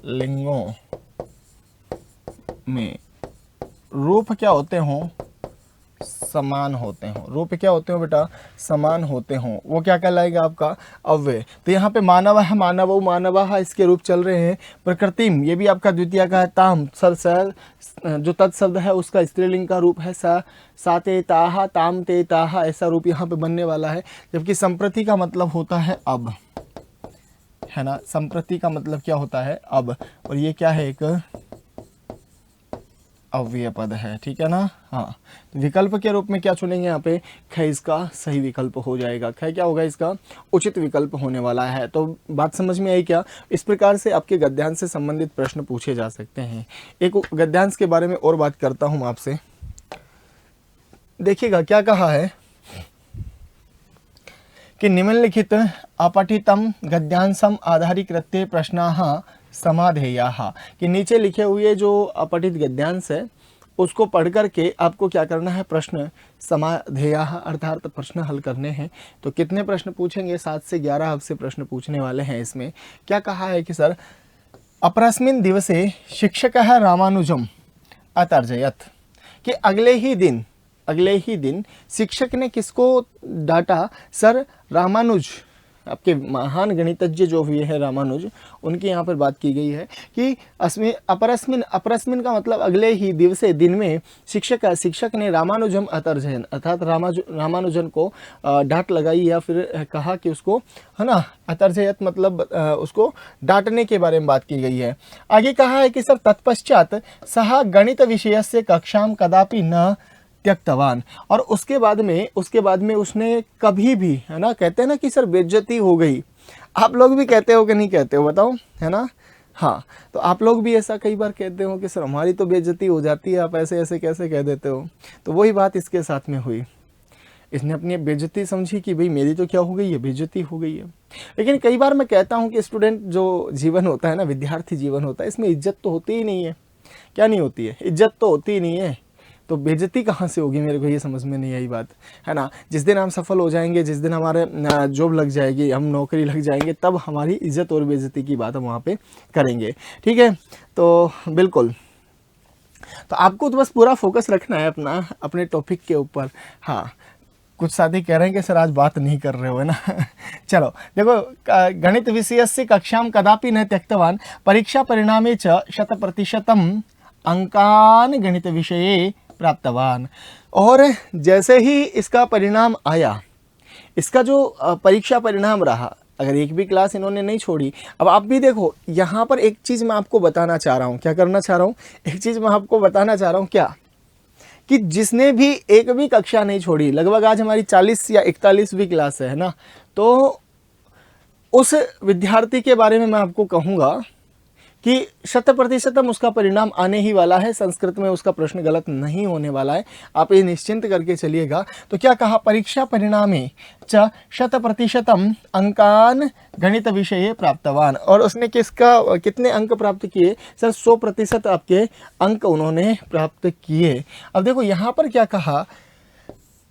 लिंगों में रूप क्या होते हों, समान होते हों। रूप क्या होते हो बेटा, समान होते हों, वो क्या कहलाएगा आपका, अव्यय। तो यहाँ पे मानव है, मानवः इसके रूप चल रहे हैं। प्रकृतिम, ये भी आपका द्वितीय का है। ताम, जो तत्शब्द है उसका स्त्रीलिंग का रूप है, सा ते ताहा, ताम ते ताहा, ऐसा रूप यहाँ पे बनने वाला है। जबकि संप्रति का मतलब होता है अब, है ना। संप्रति का मतलब क्या होता है अब, और ये क्या है, एक अव्यय पद है, ठीक है ना। हाँ, तो विकल्प के रूप में क्या चुनेंगे यहाँ पे, ख इसका सही विकल्प हो जाएगा। ख क्या होगा, इसका उचित विकल्प होने वाला है। तो बात समझ में आई क्या। इस प्रकार से आपके गद्यांश से संबंधित प्रश्न पूछे जा सकते हैं। एक गद्यांश के बारे में और बात करता हूँ आपसे। देखिएगा क्या कहा है कि निम्नलिखित अपठितम गद्यांशम आधारीकृत्य प्रश्नाः समाधेयाः, कि नीचे लिखे हुए जो अपठित गद्यांश है उसको पढ़ करके आपको क्या करना है, प्रश्न समाधेयाः अर्थात प्रश्न हल करने हैं। तो कितने प्रश्न पूछेंगे, 7 से 11 आपसे प्रश्न पूछने वाले हैं। इसमें क्या कहा है कि सर अपरस्मिन् दिवसे शिक्षकः रामानुजम अतर्जयत, कि अगले ही दिन शिक्षक ने किसको डांटा, सर रामानुज, आपके महान गणितज्ञ जो हुए हैं रामानुज, उनकी यहाँ पर बात की गई है कि अपरस्मिन का मतलब अगले ही दिवसे, दिन में शिक्षक ने रामानुजम अतर्जयन अर्थात रामानुजन को डांट लगाई, या फिर कहा कि उसको, है ना, अतर्जयत मतलब उसको डांटने के बारे में बात की गई है। आगे कहा है कि सर तत्पश्चात सह गणित विषयस्य कक्षाम कदापि न त्यक्तवान, और उसके बाद में उसने कभी भी, है ना, कहते हैं ना कि सर बेइज्जती हो गई। आप लोग भी कहते हो कि नहीं कहते हो, बताओ, है ना। हाँ, तो आप लोग भी ऐसा कई बार कहते हो कि सर हमारी तो बेइज्जती हो जाती है, आप ऐसे ऐसे कैसे कह देते हो। तो वही बात इसके साथ में हुई, इसने अपनी बेइज्जती समझी कि भाई मेरी तो क्या हो गई है, बेइज्जती हो गई है। लेकिन कई बार मैं कहता हूँ कि स्टूडेंट जो जीवन होता है ना, विद्यार्थी जीवन होता है, इसमें इज्जत तो होती ही नहीं है। क्या नहीं होती है, इज्जत तो होती ही नहीं है, तो बेइज्जती कहाँ से होगी, मेरे को ये समझ में नहीं आई बात, है ना। जिस दिन हम सफल हो जाएंगे, जिस दिन हमारे जॉब लग जाएगी, हम नौकरी लग जाएंगे, तब हमारी इज्जत और बेइज्जती की बात हम वहाँ पे करेंगे, ठीक है। तो बिल्कुल, तो आपको तो बस पूरा फोकस रखना है अपने टॉपिक के ऊपर। हाँ, कुछ साथी कह रहे हैं कि सर आज बात नहीं कर रहे हो, है ना। चलो देखो, गणित विषयस्य कक्षाम कदापि न त्यक्तवान, परीक्षा परिणामे च 100% अंकान गणित विषये प्राप्तवान। और जैसे ही इसका परिणाम आया, इसका जो परीक्षा परिणाम रहा, अगर एक भी क्लास इन्होंने नहीं छोड़ी। अब आप भी देखो, यहाँ पर एक चीज़ मैं आपको बताना चाह रहा हूँ, क्या करना चाह रहा हूँ, एक चीज़ मैं आपको बताना चाह रहा हूँ, क्या कि जिसने भी एक भी कक्षा नहीं छोड़ी, लगभग आज हमारी 40 या 41वीं क्लास है ना, तो उस विद्यार्थी के बारे में मैं आपको कहूँगा कि 100% उसका परिणाम आने ही वाला है। संस्कृत में उसका प्रश्न गलत नहीं होने वाला है, आप ये निश्चिंत करके चलिएगा। तो क्या कहा, परीक्षा परिणामे च 100% अंकान गणित विषये प्राप्तवान, और उसने कितने अंक प्राप्त किए, सर 100% आपके अंक उन्होंने प्राप्त किए। अब देखो यहाँ पर क्या कहा,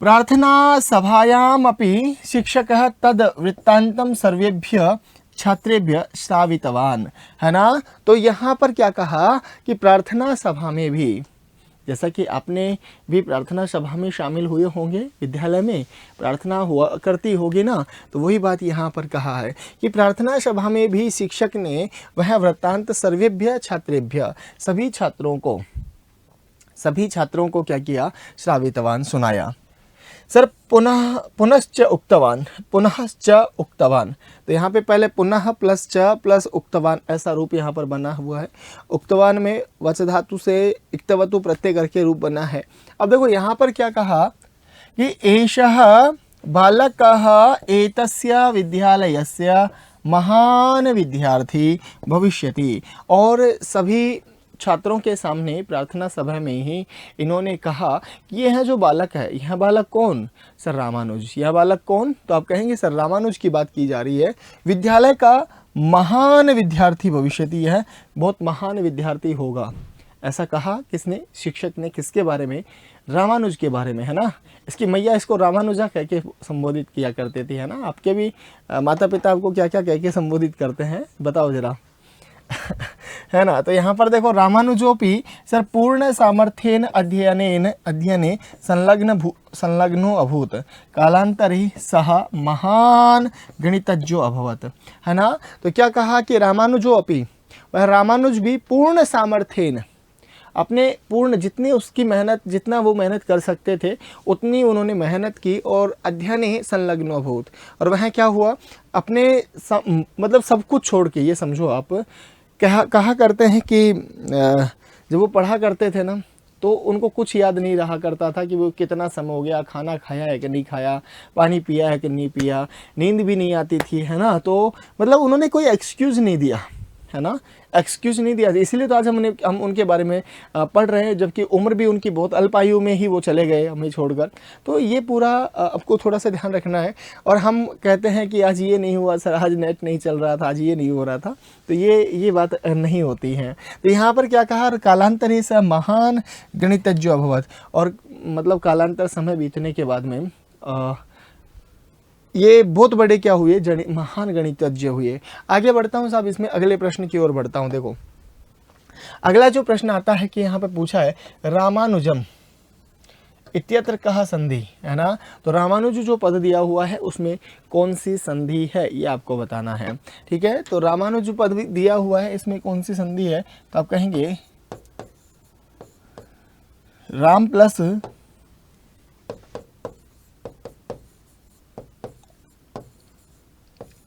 प्रार्थना सभायाम अपि शिक्षकः तद वृत्तांतम सर्वेभ्य छात्रेभ्य श्रावितवान, है ना। तो यहाँ पर क्या कहा कि प्रार्थना सभा में भी, जैसा कि आपने भी प्रार्थना सभा में शामिल हुए होंगे, विद्यालय में प्रार्थना हुआ करती होगी ना, तो वही बात यहाँ पर कहा है कि प्रार्थना सभा में भी शिक्षक ने वह वृत्तांत सर्वेभ्य छात्रेभ्य, सभी छात्रों को क्या किया, श्रावितवान, सुनाया। सर पुनश्च उक्तवान, तो यहाँ पे पहले पुनः प्लस च प्लस उक्तवान, ऐसा रूप यहाँ पर बना हुआ है। उक्तवान में वच धातु से इक्तवतु प्रत्यय करके रूप बना है। अब देखो यहाँ पर क्या कहा कि एषः बालकः एतस्य विद्यालयस्य महान विद्यार्थी भविष्यति, और सभी छात्रों के सामने प्रार्थना सभा में ही इन्होंने कहा कि यह जो बालक है, यह बालक कौन, सर रामानुज। यह बालक कौन, तो आप कहेंगे सर रामानुज की बात की जा रही है, विद्यालय का महान विद्यार्थी भविष्यति है, बहुत महान विद्यार्थी होगा। ऐसा कहा किसने, शिक्षक ने, किसके बारे में, रामानुज के बारे में, है ना। इसकी मैया इसको रामानुजा कह के संबोधित किया करते थे, है ना। आपके भी माता पिता आपको क्या क्या कह के संबोधित करते हैं, बताओ जरा। है ना। तो यहाँ पर देखो, रामानुजोपि सर पूर्ण सामर्थ्येन अध्ययने संलग्नो अभूत, कालांतरे सह महान गणितज्ञो अभवत, है ना। तो क्या कहा कि रामानुजोपि, वह रामानुज भी पूर्ण सामर्थ्येन अपने पूर्ण जितनी उसकी मेहनत, जितना वो मेहनत कर सकते थे उतनी उन्होंने मेहनत की और अध्ययने संलग्नो अभूत्। और वह क्या हुआ, अपने मतलब सब कुछ छोड़ के, ये समझो आप, कहा करते हैं कि जब वो पढ़ा करते थे ना तो उनको कुछ याद नहीं रहा करता था कि वो कितना समय हो गया, खाना खाया है कि नहीं खाया, पानी पिया है कि नहीं पिया, नींद भी नहीं आती थी, है ना। तो मतलब उन्होंने कोई एक्सक्यूज़ नहीं दिया, है ना, एक्सक्यूज़ नहीं दिया। इसीलिए तो आज हम उनके बारे में पढ़ रहे हैं, जबकि उम्र भी उनकी बहुत अल्प आयु में ही वो चले गए हमें छोड़कर। तो ये पूरा आपको थोड़ा सा ध्यान रखना है। और हम कहते हैं कि आज ये नहीं हुआ सर, आज नेट नहीं चल रहा था, आज ये नहीं हो रहा था, तो ये बात नहीं होती है। तो यहाँ पर क्या कहा, कालांतरे स महान गणितज्ञ अभवत, और मतलब कालांतर समय बीतने के बाद में ये बहुत बड़े क्या हुए, महान गणितज्ञ हुए। आगे बढ़ता हूँ साहब, इसमें अगले प्रश्न की ओर बढ़ता हूँ। देखो अगला जो प्रश्न आता है कि यहाँ पे पूछा है रामानुजम इत्यत्र कहा संधि, है ना। तो रामानुज जो पद दिया हुआ है उसमें कौन सी संधि है ये आपको बताना है, ठीक है। तो रामानुज जो पद दिया हुआ है इसमें कौन सी संधि है, तो आप कहेंगे राम प्लस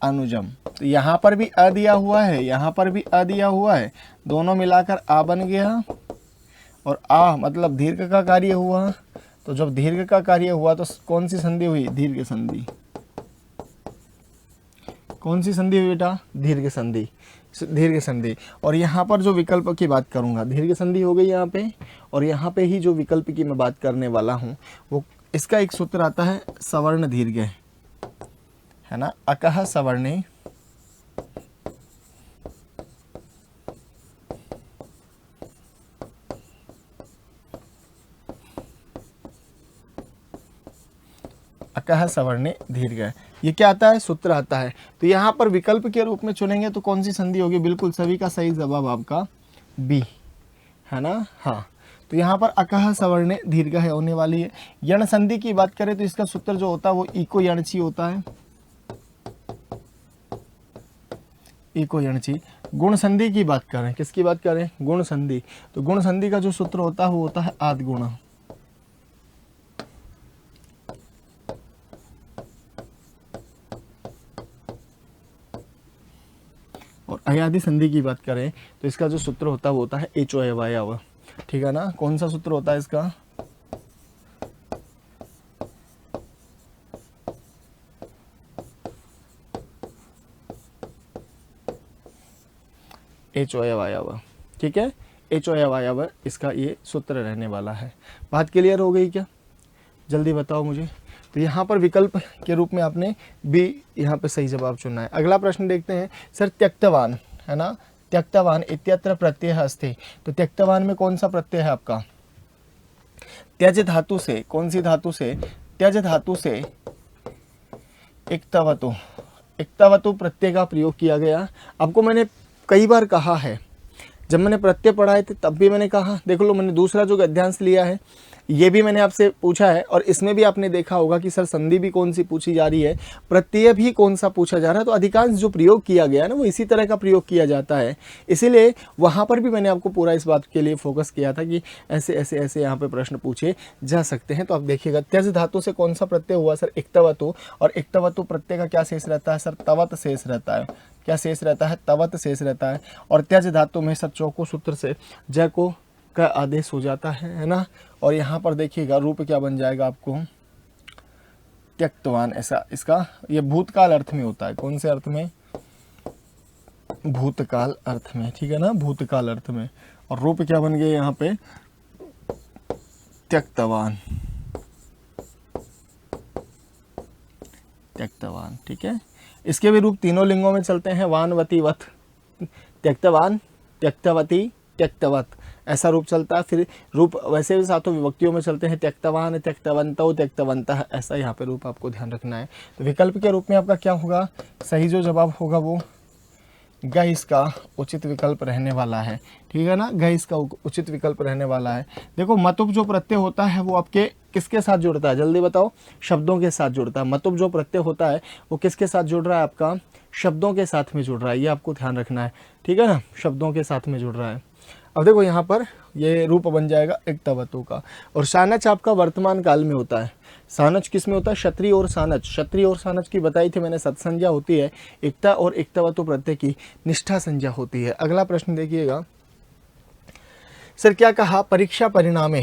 अनुजम। तो यहाँ पर भी अ दिया हुआ है, यहाँ पर भी अ दिया हुआ है, दोनों मिलाकर आ बन गया। और आ मतलब दीर्घ का कार्य हुआ। तो जब दीर्घ का कार्य हुआ तो कौन सी संधि हुई, दीर्घ संधि। कौन सी संधि हुई बेटा, दीर्घ संधि, दीर्घ संधि। और यहाँ पर जो विकल्प की बात करूँगा, दीर्घ संधि हो गई यहाँ पे, और यहाँ पे ही जो विकल्प की मैं बात करने वाला हूँ वो, इसका एक सूत्र आता है सवर्ण दीर्घ, है ना। अकह सवर्णे अकह सवर्णे दीर्घ, ये क्या आता है, सूत्र आता है। तो यहाँ पर विकल्प के रूप में चुनेंगे तो कौन सी संधि होगी, बिल्कुल सभी का सही जवाब आपका बी, है ना। हाँ, तो यहाँ पर अकह सवर्णे दीर्घ है होने वाली है। यण संधि की बात करें तो इसका सूत्र जो होता है वो इको यणची होता है, इको यणची। गुण संधि की बात करें, किसकी बात करें, गुण संधि, तो गुण संधि का जो सूत्र होता है वो होता है आद गुण। और अयादि संधि की बात करें तो इसका जो सूत्र होता है वो होता है एचो अवयव, ठीक है ना। कौन सा सूत्र होता है इसका, एचो अवयव, ठीक है, एचो अवयव इसका ये सूत्र रहने वाला है। बात क्लियर हो गई क्या, जल्दी बताओ मुझे। तो यहाँ पर विकल्प के रूप में आपने बी यहाँ पे सही जवाब चुनना है। अगला प्रश्न देखते हैं सर, त्यक्तवान, है ना, त्यक्तवान इत्यत्र प्रत्यय अस्ति। तो त्यक्तवान में कौन सा प्रत्यय है आपका, त्यज धातु से, कौन सी धातु से, त्यज धातु से इक्तवतु, इक्तवतु प्रत्यय का प्रयोग किया गया। आपको मैंने कई बार कहा है, जब मैंने प्रत्यय पढ़ाए थे तब भी मैंने कहा, देख लो मैंने दूसरा जो गद्यांश लिया है ये भी मैंने आपसे पूछा है, और इसमें भी आपने देखा होगा कि सर संधि भी कौन सी पूछी जा रही है, प्रत्यय भी कौन सा पूछा जा रहा है। तो अधिकांश जो प्रयोग किया गया ना वो इसी तरह का प्रयोग किया जाता है, इसीलिए वहाँ पर भी मैंने आपको पूरा इस बात के लिए फोकस किया था कि ऐसे ऐसे ऐसे यहाँ पे प्रश्न पूछे जा सकते हैं। तो आप देखिएगा त्यज धातु से कौन सा प्रत्यय हुआ सर, इक्तवतु, और इक्तवतु प्रत्यय का क्या शेष रहता है सर, तवत शेष रहता है। क्या शेष रहता है, तवत शेष रहता है। और त्यज धातु में सर चौको सूत्र से जय को का आदेश हो जाता है ना। और यहाँ पर देखिएगा रूप क्या बन जाएगा आपको, त्यक्तवान, ऐसा इसका ये भूतकाल अर्थ में होता है। कौन से अर्थ में, भूतकाल अर्थ में, ठीक है ना, भूतकाल अर्थ में। और रूप क्या बन गया यहाँ पे, त्यक्तवान, त्यक्तवान, ठीक है। इसके भी रूप तीनों लिंगों में चलते हैं, वानवती वत, त्यक्तवान, त्यक्तवती, त्यक्तवत, ऐसा रूप चलता है। फिर रूप वैसे भी सातों विभक्तियों में चलते हैं, त्यक्तवान, त्यक्तवंतो, त्यक्तवंतः, ऐसा यहाँ पे रूप आपको ध्यान रखना है। तो विकल्प के रूप में आपका क्या होगा, सही जो जवाब होगा वो ग इसका उचित विकल्प रहने वाला है, ठीक है ना, ग इसका उचित विकल्प रहने वाला है। देखो मतुप जो प्रत्यय होता है वो आपके किसके साथ जुड़ता है, जल्दी बताओ, शब्दों के साथ जुड़ता है। मतुप जो प्रत्यय होता है वो किसके साथ जुड़ रहा है, आपका शब्दों के साथ में जुड़ रहा है, ये आपको ध्यान रखना है, ठीक है ना, शब्दों के साथ में जुड़ रहा है। अब देखो यहाँ पर ये रूप बन जाएगा इक्तवतु का। और सानच आपका वर्तमान काल में होता है। सानच किस में होता है? क्षत्रिय और सानच। क्षत्रिय और सानच की बताई थी मैंने, सत्संज्ञा होती है, इक्ता और इक्तवतु प्रत्यय की निष्ठा संज्ञा होती है। अगला प्रश्न देखिएगा, सर क्या कहा? परीक्षा परिणामे,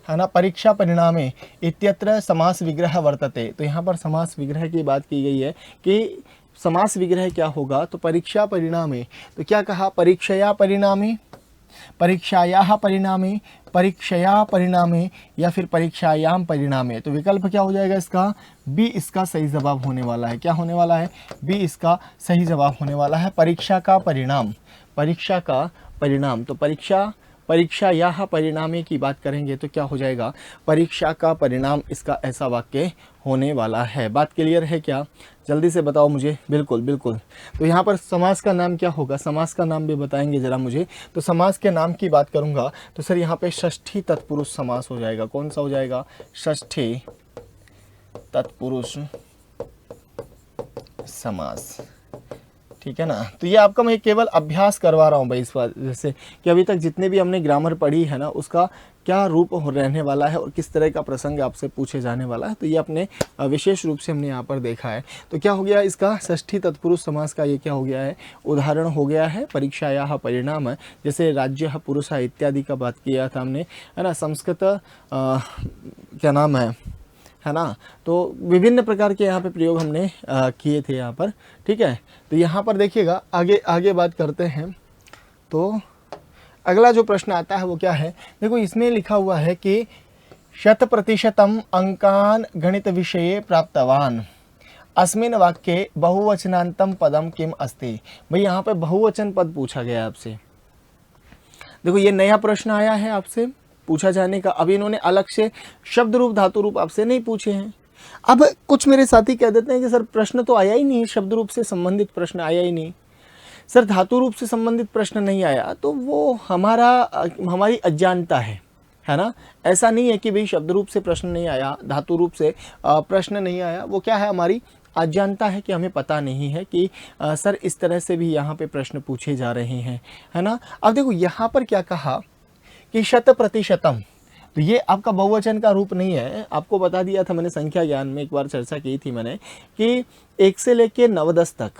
है ना, परीक्षा परिणामे इत्यत्र समास विग्रह वर्तते। तो यहाँ पर समास विग्रह की बात की गई है कि समास विग्रह क्या होगा, तो परीक्षा परिणामे, तो क्या कहा? परीक्षया परिणामे, परीक्षायाः परिणामे, परीक्षया परिणामे या फिर परीक्षायाम परिणामे। तो विकल्प क्या हो जाएगा इसका? बी इसका सही जवाब होने वाला है। क्या होने वाला है? बी इसका सही जवाब होने वाला है। परीक्षा का परिणाम, परीक्षा का परिणाम। तो परीक्षायाः परिणामे की बात करेंगे तो क्या हो जाएगा? परीक्षा का परिणाम इसका ऐसा वाक्य होने वाला है। बात क्लियर है क्या? जल्दी से बताओ मुझे। बिल्कुल बिल्कुल। तो यहाँ पर समास का नाम क्या होगा? समास का नाम भी बताएंगे ज़रा मुझे। तो समास के नाम की बात करूँगा तो सर यहाँ पे षष्ठी तत्पुरुष समास हो जाएगा। कौन सा हो जाएगा? षष्ठी तत्पुरुष समास। ठीक है ना। तो ये आपका मैं केवल अभ्यास करवा रहा हूँ भाई इस वजह से कि अभी तक जितने भी हमने ग्रामर पढ़ी है ना, उसका क्या रूप रहने वाला है और किस तरह का प्रसंग आपसे पूछे जाने वाला है, तो ये अपने विशेष रूप से हमने यहाँ पर देखा है। तो क्या हो गया इसका? षष्ठी तत्पुरुष समास का ये क्या हो गया है? उदाहरण हो गया है परीक्षायाः परिणाम। जैसे राज्य पुरुष इत्यादि का बात किया था हमने, है ना। संस्कृत क्या नाम है ना। तो विभिन्न प्रकार के यहाँ पे प्रयोग हमने किए थे यहाँ पर। ठीक है। तो यहाँ पर देखिएगा, आगे बात करते हैं। तो अगला जो प्रश्न आता है वो क्या है? देखो इसमें लिखा हुआ है कि 100% अंकान गणित विषये प्राप्तवान अस्मिन् वाक्ये बहुवचनान्तं पदम किम अस्ति। भाई यहाँ पे बहुवचन पद पूछा गया आपसे। देखो ये नया प्रश्न आया है आपसे पूछा जाने का। अभी इन्होंने अलग से शब्द रूप धातु रूप आपसे नहीं पूछे हैं। अब कुछ मेरे साथी कह देते हैं कि सर प्रश्न तो आया ही नहीं, शब्द रूप से संबंधित प्रश्न आया ही नहीं, सर धातु रूप से संबंधित प्रश्न नहीं आया। तो वो हमारी अज्ञानता है ना। ऐसा नहीं है कि भाई शब्द रूप से प्रश्न नहीं आया, धातु रूप से प्रश्न नहीं आया। वो क्या है? हमारी अज्ञानता है कि हमें पता नहीं है कि सर इस तरह से भी यहाँ पे प्रश्न पूछे जा रहे हैं, है ना। अब देखो यहाँ पर क्या कहा कि 100%। तो ये आपका बहुवचन का रूप नहीं है। आपको बता दिया था मैंने, संख्या ज्ञान में एक बार चर्चा की थी मैंने कि 1 से लेके 9-10 तक,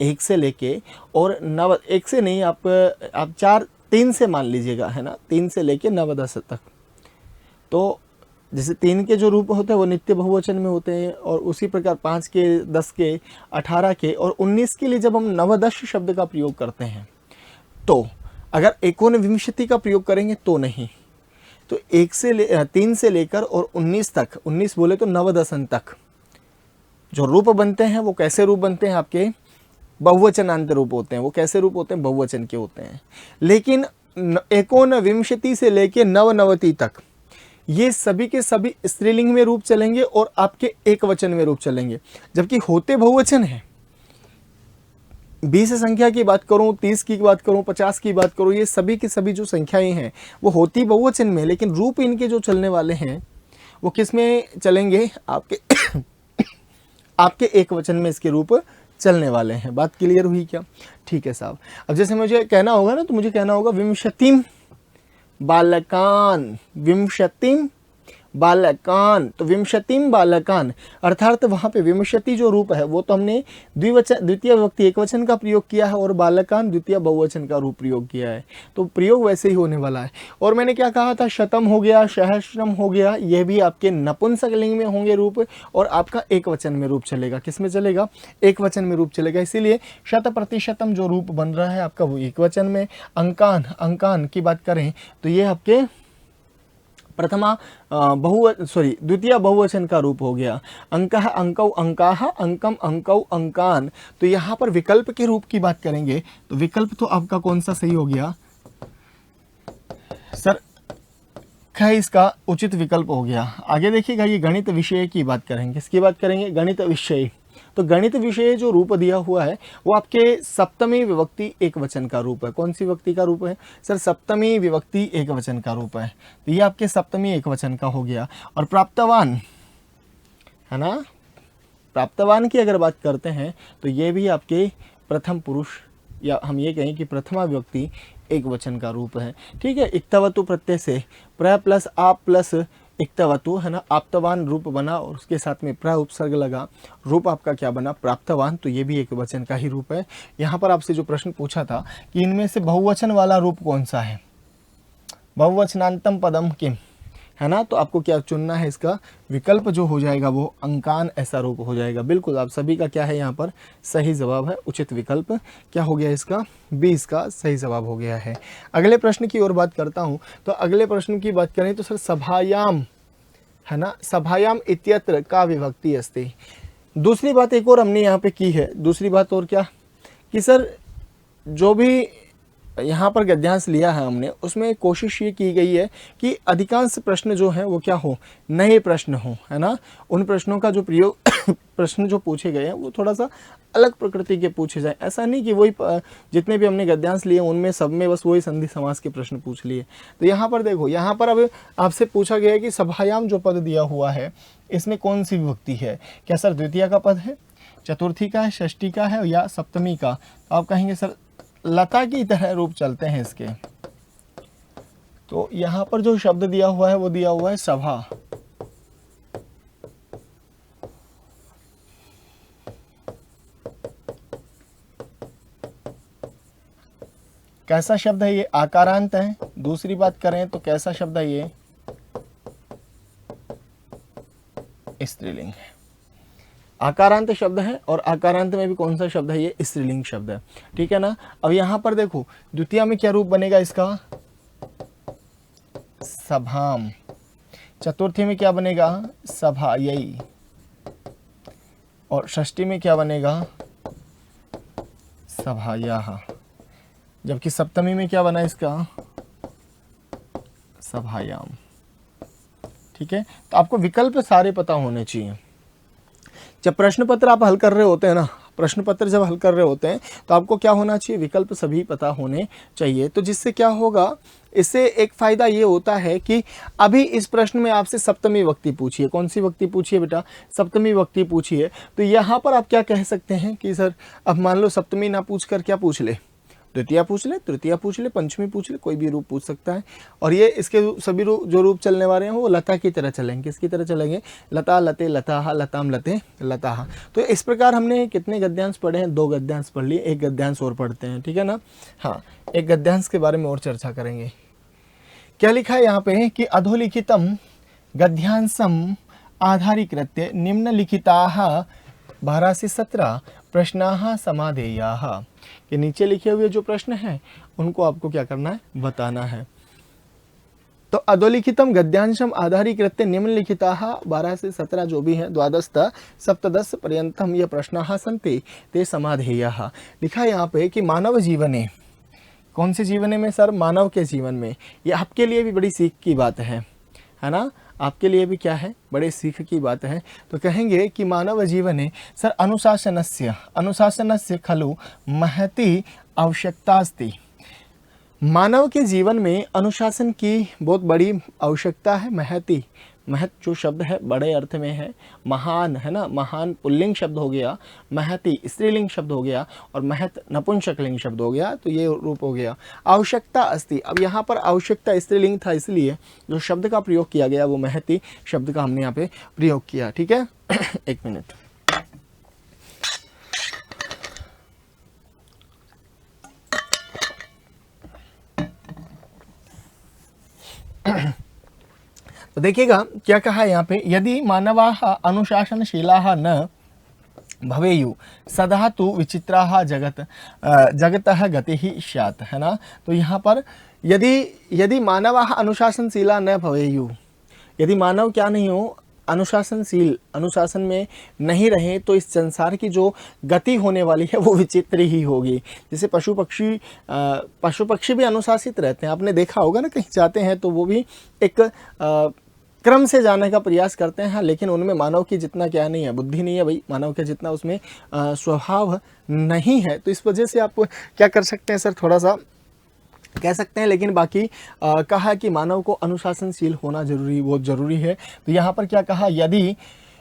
1 से लेके और 9, 1 से नहीं, आप 3 से मान लीजिएगा, है ना। 3 से लेके 9-10 तक। तो जैसे 3 के जो रूप होते हैं वो नित्य बहुवचन में होते हैं, और उसी प्रकार 5 के, 10 के, 18 के और 19 के लिए जब हम नवदश शब्द का प्रयोग करते हैं, तो अगर एकोनविंशति का प्रयोग करेंगे तो नहीं। तो 3 से लेकर और 19 तक, 19 बोले तो नवदशन तक जो रूप बनते हैं वो कैसे रूप बनते हैं? आपके बहुवचनांत रूप होते हैं। वो कैसे रूप होते हैं? बहुवचन के होते हैं। लेकिन एकोनविंशति से लेके 99 तक ये सभी के सभी स्त्रीलिंग में रूप चलेंगे और आपके एक वचन में रूप चलेंगे, जबकि होते बहुवचन है। 20 संख्या की बात करूं, 30 की बात करूं, 50 की बात करूं, ये सभी की सभी जो संख्याएं हैं वो होती बहुवचन में, लेकिन रूप इनके जो चलने वाले हैं वो किस में चलेंगे? आपके एक वचन में इसके रूप चलने वाले हैं। बात क्लियर हुई क्या? ठीक है साहब। अब जैसे मुझे कहना होगा ना, तो मुझे कहना होगा विंशतिम बालकान, विंशतिम बालकान। तो विंशतिम बालकान अर्थात वहाँ पे विंशति जो रूप है वो तो हमने द्वितीय विभक्ति एक वचन का प्रयोग किया है और बालकान द्वितीय बहुवचन का रूप प्रयोग किया है। तो प्रयोग वैसे ही होने वाला है। और मैंने क्या कहा था? शतम हो गया, सहस्त्रम हो गया, ये भी आपके नपुंसकलिंग में होंगे रूप, और आपका एक वचन में रूप चलेगा। किस में चलेगा? एक वचन में रूप चलेगा। इसीलिए 100% जो रूप बन रहा है आपका वो एक वचन में। अंकान की बात करें तो ये आपके द्वितीय बहुवचन का रूप हो गया। अंकः अंकौ अंकाः, अंकम अंकौ अंकान। तो यहाँ पर विकल्प के रूप की बात करेंगे तो विकल्प तो आपका कौन सा सही हो गया सर? ख इसका उचित विकल्प हो गया। आगे देखिएगा, ये गणित विषय की बात करेंगे। इसकी बात करेंगे गणित विषय। तो गणित विषय जो रूप दिया हुआ है वो आपके सप्तमी विभक्ति एक वचन का रूप है। कौन सी विभक्ति का रूप है सर? सप्तमी विभक्ति एक वचन का रूप है। तो ये आपके सप्तमी एक वचन का हो गया। और प्राप्तवान, है ना, प्राप्तवान की अगर बात करते हैं तो ये भी आपके प्रथम पुरुष, या हम ये कहें कि प्रथमा विभक्ति एक वचन का रूप है। ठीक है, इक्तवतु प्रत्यय से प्र प्लस आप प्लस इक्तवतु, है ना, आप्तवान रूप बना और उसके साथ में प्र उपसर्ग लगा, रूप आपका क्या बना, प्राप्तवान। तो ये भी एक वचन का ही रूप है। यहाँ पर आपसे जो प्रश्न पूछा था कि इनमें से बहुवचन वाला रूप कौन सा है, बहुवचनांतम पदम किम, है ना, तो आपको क्या चुनना है, इसका विकल्प जो हो जाएगा वो अंकान ऐसा रूप हो जाएगा। बिल्कुल आप सभी का क्या है यहाँ पर सही जवाब है, उचित विकल्प क्या हो गया इसका, 20 का सही जवाब हो गया है। अगले प्रश्न की ओर बात करता हूँ। तो अगले प्रश्न की बात करें तो सर सभायाम, है ना, सभायाम इत्यत्र का विभक्ति अस्ति। दूसरी बात एक और हमने यहाँ पे की है, दूसरी बात और क्या कि सर जो भी यहाँ पर गद्यांश लिया है हमने, उसमें कोशिश ये की गई है कि अधिकांश प्रश्न जो हैं वो क्या हो, नए प्रश्न हो, है ना, उन प्रश्नों का जो प्रयोग प्रश्न जो पूछे गए हैं वो थोड़ा सा अलग प्रकृति के पूछे जाए। ऐसा नहीं कि वही जितने भी हमने गद्यांश लिए उनमें सब में बस वही संधि समास के प्रश्न पूछ लिए। तो यहाँ पर देखो, यहाँ पर अब आपसे पूछा गया है कि सभायाम जो पद दिया हुआ है इसमें कौन सी विभक्ति है। क्या सर द्वितीय का पद है, चतुर्थी का है, षष्ठी का है या सप्तमी का। तो आप कहेंगे सर लता की तरह रूप चलते हैं इसके। तो यहाँ पर जो शब्द दिया हुआ है वो दिया हुआ है सभा। कैसा शब्द है ये, आकारांत है। दूसरी बात करें तो कैसा शब्द है ये, स्त्रीलिंग है। आकारांत शब्द है और आकारांत में भी कौन सा शब्द है, ये स्त्रीलिंग शब्द है। ठीक है ना। अब यहां पर देखो द्वितीय में क्या रूप बनेगा इसका, सभाम। चतुर्थी में क्या बनेगा, सभा यही। और षष्ठी में क्या बनेगा, सभायाः। जबकि सप्तमी में क्या बना इसका, सभायाम। ठीक है, तो आपको विकल्प सारे पता होने चाहिए। जब प्रश्न पत्र आप हल कर रहे होते हैं ना, प्रश्न पत्र जब हल कर रहे होते हैं तो आपको क्या होना चाहिए, विकल्प सभी पता होने चाहिए। तो जिससे क्या होगा, इससे एक फायदा ये होता है कि अभी इस प्रश्न में आपसे सप्तमी विभक्ति पूछी है। कौन सी विभक्ति पूछी है बेटा, सप्तमी विभक्ति पूछी है। तो यहाँ पर आप क्या कह सकते हैं कि सर अब मान लो सप्तमी ना पूछ कर क्या पूछ ले, द्वितीय पूछ ले, तृतीय पूछ ले, पंचमी पूछ ले, कोई भी रूप पूछ सकता है। और ये इसके सभी रूप जो रूप चलने वाले हैं वो लता की तरह चलेंगे। किसकी तरह चलेंगे, लता लते लताहा, लताम लते लताहा। तो इस प्रकार हमने कितने गद्यांश पढ़े हैं, 2 गद्यांश पढ़ लिए, एक गद्यांश और पढ़ते हैं। ठीक है ना। हाँ, एक गद्यांश के बारे में और चर्चा करेंगे। क्या लिखा है यहाँ पे कि अधोलिखितम गद्यांशम आधारीकृत्य निम्नलिखिताः 12 से 17 प्रश्नाः समाधेयाः। के नीचे लिखे हुए जो प्रश्न हैं उनको आपको क्या करना है, बताना है। तो अधोलिखितम गद्यांशम आधारीकृत्य निम्नलिखिताः 12 से 17 जो भी हैं, द्वादशतः सप्तदश पर्यंतम ये प्रश्नाः सन्ति ते समाधेयाः। लिखा है यहाँ पे कि मानव जीवने, कौन से जीवने में सर, मानव के जीवन में। ये आपके लिए भी बड़ी सीख की बात है ना, आपके लिए भी क्या है, बड़े सीख की बात है। तो कहेंगे कि मानव जीवने सर अनुशासनस्य खलु महती आवश्यकता अस्ति। मानव के जीवन में अनुशासन की बहुत बड़ी आवश्यकता है। महती, महत जो शब्द है बड़े अर्थ में है, महान, है ना, महान पुल्लिंग शब्द हो गया, महती स्त्रीलिंग शब्द हो गया और महत नपुंसकलिंग शब्द हो गया। तो ये रूप हो गया। आवश्यकता अस्ति, अब यहाँ पर आवश्यकता स्त्रीलिंग था इसलिए जो शब्द का प्रयोग किया गया वो महती शब्द का हमने यहाँ पे प्रयोग किया। ठीक है। एक मिनट। तो देखिएगा क्या कहा है यहाँ पे, यदि मानवाः अनुशासनशीलाः न भवेयु सदा तु विचित्राः जगतः गतिः स्यात्, है ना। तो यहाँ पर यदि मानवाः अनुशासनशीला न भवेयु, यदि मानव क्या नहीं हो, अनुशासनशील, अनुशासन में नहीं रहे तो इस संसार की जो गति होने वाली है वो विचित्र ही होगी। जैसे पशु पक्षी भी अनुशासित रहते हैं, आपने देखा होगा ना, कहीं जाते हैं तो वो भी एक क्रम से जाने का प्रयास करते हैं। लेकिन उनमें मानव की जितना क्या नहीं है, बुद्धि नहीं है भाई, मानव के जितना उसमें स्वभाव नहीं है। तो इस वजह से आप क्या कर सकते हैं सर, थोड़ा सा कह सकते हैं, लेकिन बाकी कहा कि मानव को अनुशासनशील होना जरूरी, बहुत ज़रूरी है। तो यहाँ पर क्या कहा,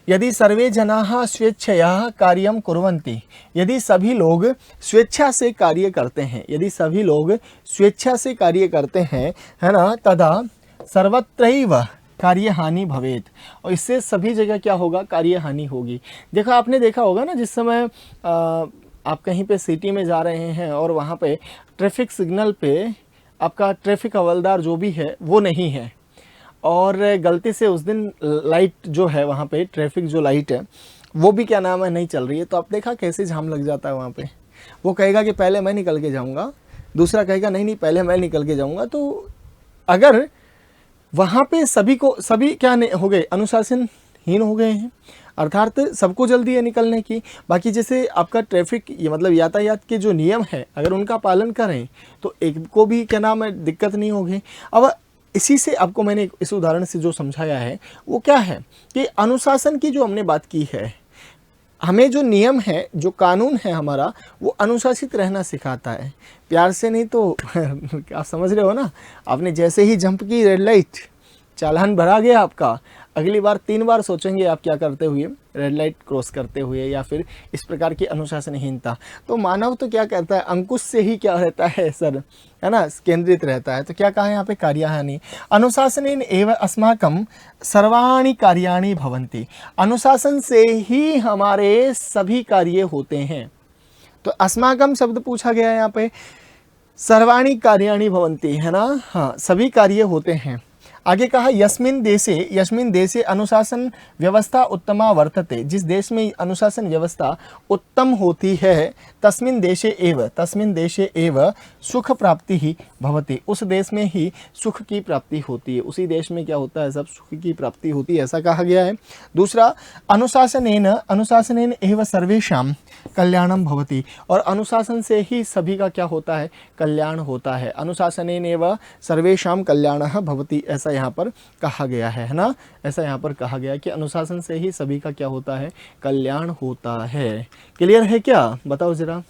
यदि सर्वे जनाः स्वेच्छया कार्यं कुर्वन्ति, यदि सभी लोग स्वेच्छा से कार्य करते हैं, यदि सभी लोग स्वेच्छा से कार्य करते हैं, है ना, तदा सर्वत्रैव कार्य हानि भवेत, और इससे सभी जगह क्या होगा, कार्य हानि होगी। देखो आपने देखा होगा ना, जिस समय आप कहीं पे सिटी में जा रहे हैं और वहाँ पे ट्रैफिक सिग्नल पे आपका ट्रैफिक हवलदार जो भी है वो नहीं है, और गलती से उस दिन लाइट जो है वहाँ पे ट्रैफिक जो लाइट है वो भी क्या नाम है नहीं चल रही है, तो आप देखा कैसे जाम लग जाता है वहाँ पे। वो कहेगा कि पहले मैं निकल के जाऊँगा, दूसरा कहेगा नहीं नहीं पहले मैं निकल के जाऊँगा। तो अगर वहाँ पे सभी क्या हो गए, अनुशासनहीन हो गए हैं, अर्थात सबको जल्दी है निकलने की। बाकी जैसे आपका ट्रैफिक ये मतलब यातायात के जो नियम है अगर उनका पालन करें तो एक को भी क्या नाम है दिक्कत नहीं होगी। अब इसी से आपको मैंने इस उदाहरण से जो समझाया है वो क्या है कि अनुशासन की जो हमने बात की है, हमें जो नियम है जो कानून है हमारा वो अनुशासित रहना सिखाता है, प्यार से नहीं तो आप समझ रहे हो ना, आपने जैसे ही जंप की रेड लाइट, चालान भरा गया आपका, अगली बार 3 बार सोचेंगे आप क्या करते हुए, रेड लाइट क्रॉस करते हुए या फिर इस प्रकार की अनुशासनहीनता। तो मानव तो क्या कहता है, अंकुश से ही क्या रहता है सर, है ना, केंद्रित रहता है। तो क्या कहा यहाँ पे, कार्यहानि अनुशासनेन एव अस्माकं सर्वाणि कार्याणि भवन्ति, अनुशासन से ही हमारे सभी कार्य होते हैं। तो अस्माकं शब्द पूछा गया है यहाँ पे, सर्वाणि कार्याणि भवन्ति, है ना, हाँ सभी कार्य होते हैं। आगे कहा यस्मिन देशे अनुशासन व्यवस्था उत्तमा वर्तते, जिस देश में अनुशासन व्यवस्था उत्तम होती है, तस्मिन देशे एव सुख प्राप्ति ही भवति, उस देश में ही सुख की प्राप्ति होती है, उसी देश में क्या होता है, सब सुख की प्राप्ति होती है, ऐसा कहा गया है। दूसरा, अनुशासनेन एव सर्वेषां कल्याणम भवति, और अनुशासन से ही सभी का क्या होता है, कल्याण होता है। अनुशासनेन एव सर्वेषां कल्याणः भवति, ऐसा यहाँ पर कहा गया है ना, ऐसा यहाँ पर कहा गया कि अनुशासन से ही सभी का क्या होता है, कल्याण होता है। क्लियर है क्या, बताओ जरा,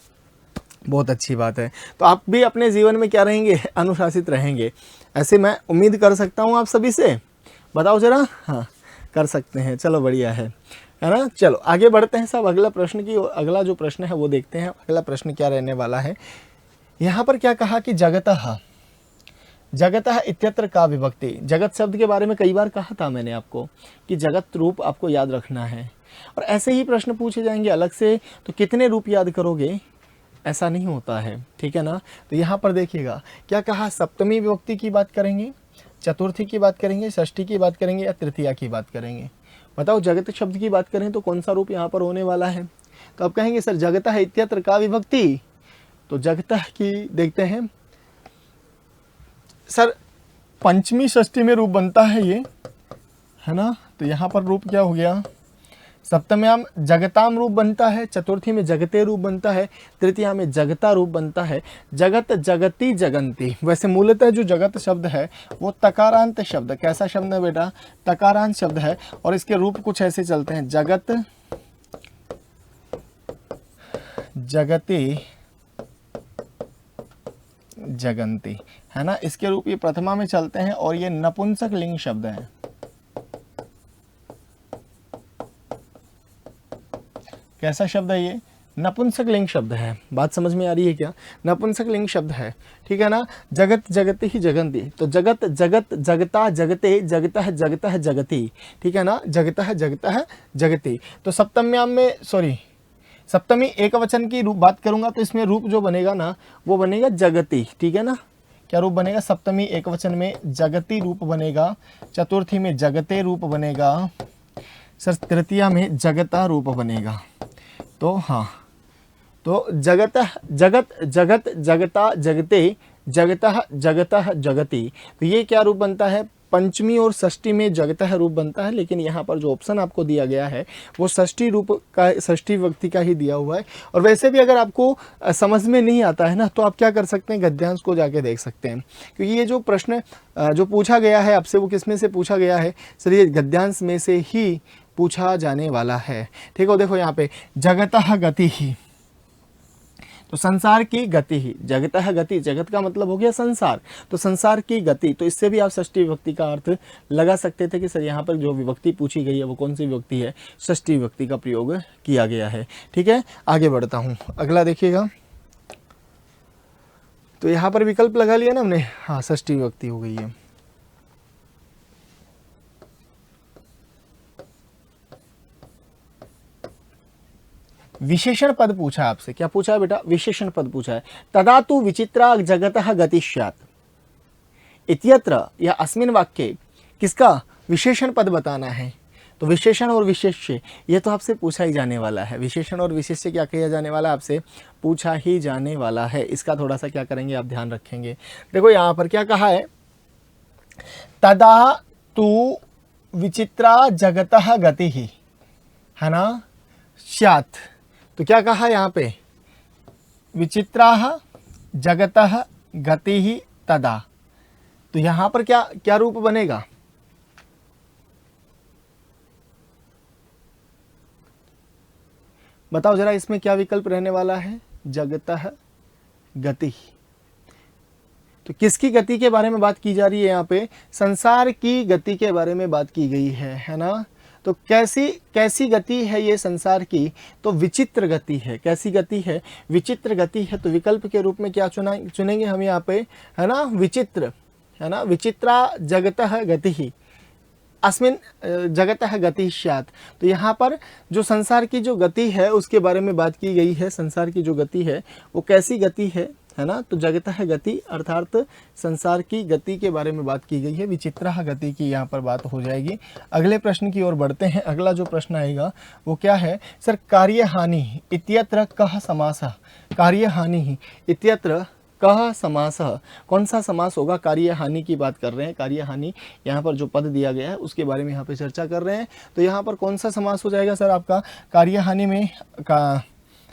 बहुत अच्छी बात है। तो आप भी अपने जीवन में क्या रहेंगे, अनुशासित रहेंगे, ऐसे मैं उम्मीद कर सकता हूँ आप सभी से, बताओ जरा, हाँ कर सकते हैं, चलो बढ़िया है ना। चलो आगे बढ़ते हैं सब, अगला प्रश्न की, अगला जो प्रश्न है वो देखते हैं। अगला प्रश्न क्या रहने वाला है, यहाँ पर क्या कहा कि जगतः इत्यत्र का विभक्ति, जगत शब्द के बारे में कई बार कहा था मैंने आपको कि जगत रूप आपको याद रखना है, और ऐसे ही प्रश्न पूछे जाएंगे अलग से, तो कितने रूप याद करोगे, ऐसा नहीं होता है, ठीक है ना। तो यहाँ पर देखिएगा क्या कहा, सप्तमी विभक्ति की बात करेंगे, चतुर्थी की बात करेंगे, षष्ठी की बात करेंगे या तृतीया की बात करेंगे। बताओ जगत शब्द की बात करें तो कौन सा रूप यहाँ पर होने वाला है। तो आप कहेंगे सर जगतः इत्यत्र का विभक्ति, तो जगतः की देखते हैं सर, पंचमी षष्ठी में रूप बनता है ये, है ना। तो यहाँ पर रूप क्या हो गया, सप्तम्याम जगताम रूप बनता है, चतुर्थी में जगते रूप बनता है, तृतीया में जगता रूप बनता है, जगत जगती जगंती। वैसे मूलतः जो जगत शब्द है वो तकारांत शब्द, कैसा शब्द है बेटा, तकारांत शब्द है, और इसके रूप कुछ ऐसे चलते हैं, जगत जगती जगंती, है ना, इसके रूप ये प्रथमा में चलते हैं, और ये नपुंसक लिंग शब्द है। कैसा शब्द है ये, नपुंसक लिंग शब्द है, बात समझ में आ रही है क्या, नपुंसक लिंग शब्द है, ठीक है ना। जगत जगती ही जगंती, तो जगत जगत जगता जगते जगतः जगतः जगती, ठीक है ना, जगतः जगतः जगती। तो सप्तम्याम में सप्तमी एक वचन की रूप बात करूंगा तो इसमें रूप जो बनेगा ना वो बनेगा जगती, ठीक है ना। क्या रूप बनेगा, सप्तमी एक वचन में जगती रूप बनेगा, चतुर्थी में जगते रूप बनेगा, सर तृतीया में जगता रूप बनेगा। तो हाँ, तो जगत जगत जगता जगते जगतः जगतः जगती, तो ये क्या रूप बनता है, पंचमी और षष्ठी में जगतः रूप बनता है, लेकिन यहाँ पर जो ऑप्शन आपको दिया गया है वो षष्ठी रूप का, षष्ठी विभक्ति का ही दिया हुआ है। और वैसे भी अगर आपको समझ में नहीं आता है ना तो आप क्या कर सकते हैं, गद्यांश को जाके देख सकते हैं, क्योंकि ये जो प्रश्न जो पूछा गया है आपसे वो किस में से पूछा गया है, सर ये गद्यांश में से ही पूछा जाने वाला है, ठीक है। देखो यहाँ पे जगतः गति ही, तो संसार की गति ही, जगतः गति, जगत का मतलब हो गया संसार, तो संसार की गति, तो इससे भी आप षष्ठी विभक्ति का अर्थ लगा सकते थे कि सर यहाँ पर जो विभक्ति पूछी गई है वो कौन सी विभक्ति है, षष्ठी विभक्ति का प्रयोग किया गया है। ठीक है, आगे बढ़ता हूँ, अगला देखिएगा। तो यहाँ पर विकल्प लगा लिया ना हमने, हाँ षष्ठी विभक्ति हो गई है। विशेषण पद पूछा आपसे, क्या पूछा है बेटा, विशेषण पद पूछा है। तदा तु विचित्रा जगतः गति स्यात् इत्यत्र या अस्मिन वाक्ये किसका विशेषण पद बताना है। तो विशेषण और विशेष्य ये तो आपसे पूछा ही जाने वाला है, विशेषण और विशेष्य क्या किया जाने वाला है, आपसे पूछा ही जाने वाला है। इसका थोड़ा सा क्या करेंगे आप ध्यान रखेंगे। देखो यहाँ पर क्या कहा है, तदा तु विचित्रा जगतः गति ही, है ना, स्यात्। तो क्या कहा यहाँ पे, विचित्राः जगतः गति ही तदा। तो यहाँ पर क्या क्या रूप बनेगा, बताओ जरा, इसमें क्या विकल्प रहने वाला है, जगतः गति। तो किसकी गति के बारे में बात की जा रही है यहाँ पे, संसार की गति के बारे में बात की गई है ना। तो कैसी कैसी गति है ये संसार की, तो विचित्र गति है। कैसी गति है, विचित्र गति है। तो विकल्प के रूप में क्या चुनेंगे हम यहाँ पे, है ना, विचित्र, है ना, विचित्रा जगतः गति ही अस्मिन जगतः गति स्यात्। तो यहाँ पर जो संसार की जो गति है उसके बारे में बात की गई है। संसार की जो गति है वो कैसी गति है ना, तो जगतः गति अर्थात संसार की गति के बारे में बात की गई है। विचित्रः गति की यहाँ पर बात हो जाएगी। अगले प्रश्न की ओर बढ़ते हैं। अगला जो प्रश्न आएगा वो क्या है, सर कार्यहानि इत्यत्र कः समासः। कार्यहानि इत्यत्र कः समासः, कौन सा समास होगा, कार्यहानि की बात कर रहे हैं। कार्यहानि यहाँ पर जो पद दिया गया है उसके बारे में यहाँ पे चर्चा कर रहे हैं। तो यहाँ पर कौन सा समास हो जाएगा सर आपका, कार्यहानि में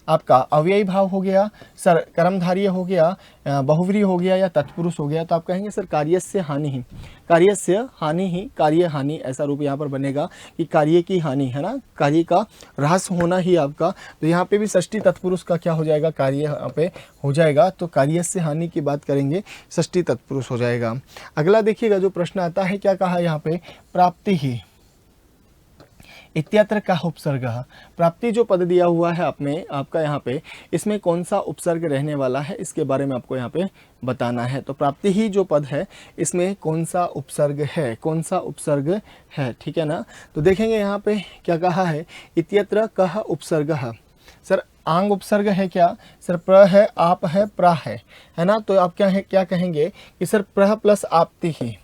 आपका अव्ययी भाव हो गया, सर कर्मधारय हो गया, बहुव्रीहि हो गया या तत्पुरुष हो गया। तो आप कहेंगे सर कार्यस्य हानि ही, कार्यस्य हानि ही, कार्य हानि, ऐसा रूप यहाँ पर बनेगा कि कार्य की हानि, है ना, कार्य का ह्रास होना ही आपका। तो यहाँ पे भी षष्ठी तत्पुरुष का क्या हो जाएगा, कार्य यहाँ पे हो जाएगा। तो कार्यस्य हानि की बात करेंगे, षष्ठी तत्पुरुष हो जाएगा। अगला देखिएगा जो प्रश्न आता है, क्या कहा यहाँ पे, प्राप्ति ही इत्यत्र का उपसर्ग। प्राप्ति जो पद दिया हुआ है आपका यहाँ पे, इसमें कौन सा उपसर्ग रहने वाला है, इसके बारे में आपको यहाँ पे बताना है। तो प्राप्ति ही जो पद है इसमें कौन सा उपसर्ग है, कौन सा उपसर्ग है, ठीक है ना। तो देखेंगे यहाँ पे क्या कहा है, इत्यत्र कः उपसर्गः। सर आंग उपसर्ग है क्या, सर प्र है, आप है, प्रा है ना। तो आप क्या कहेंगे कि सर प्र प्लस आपति ही,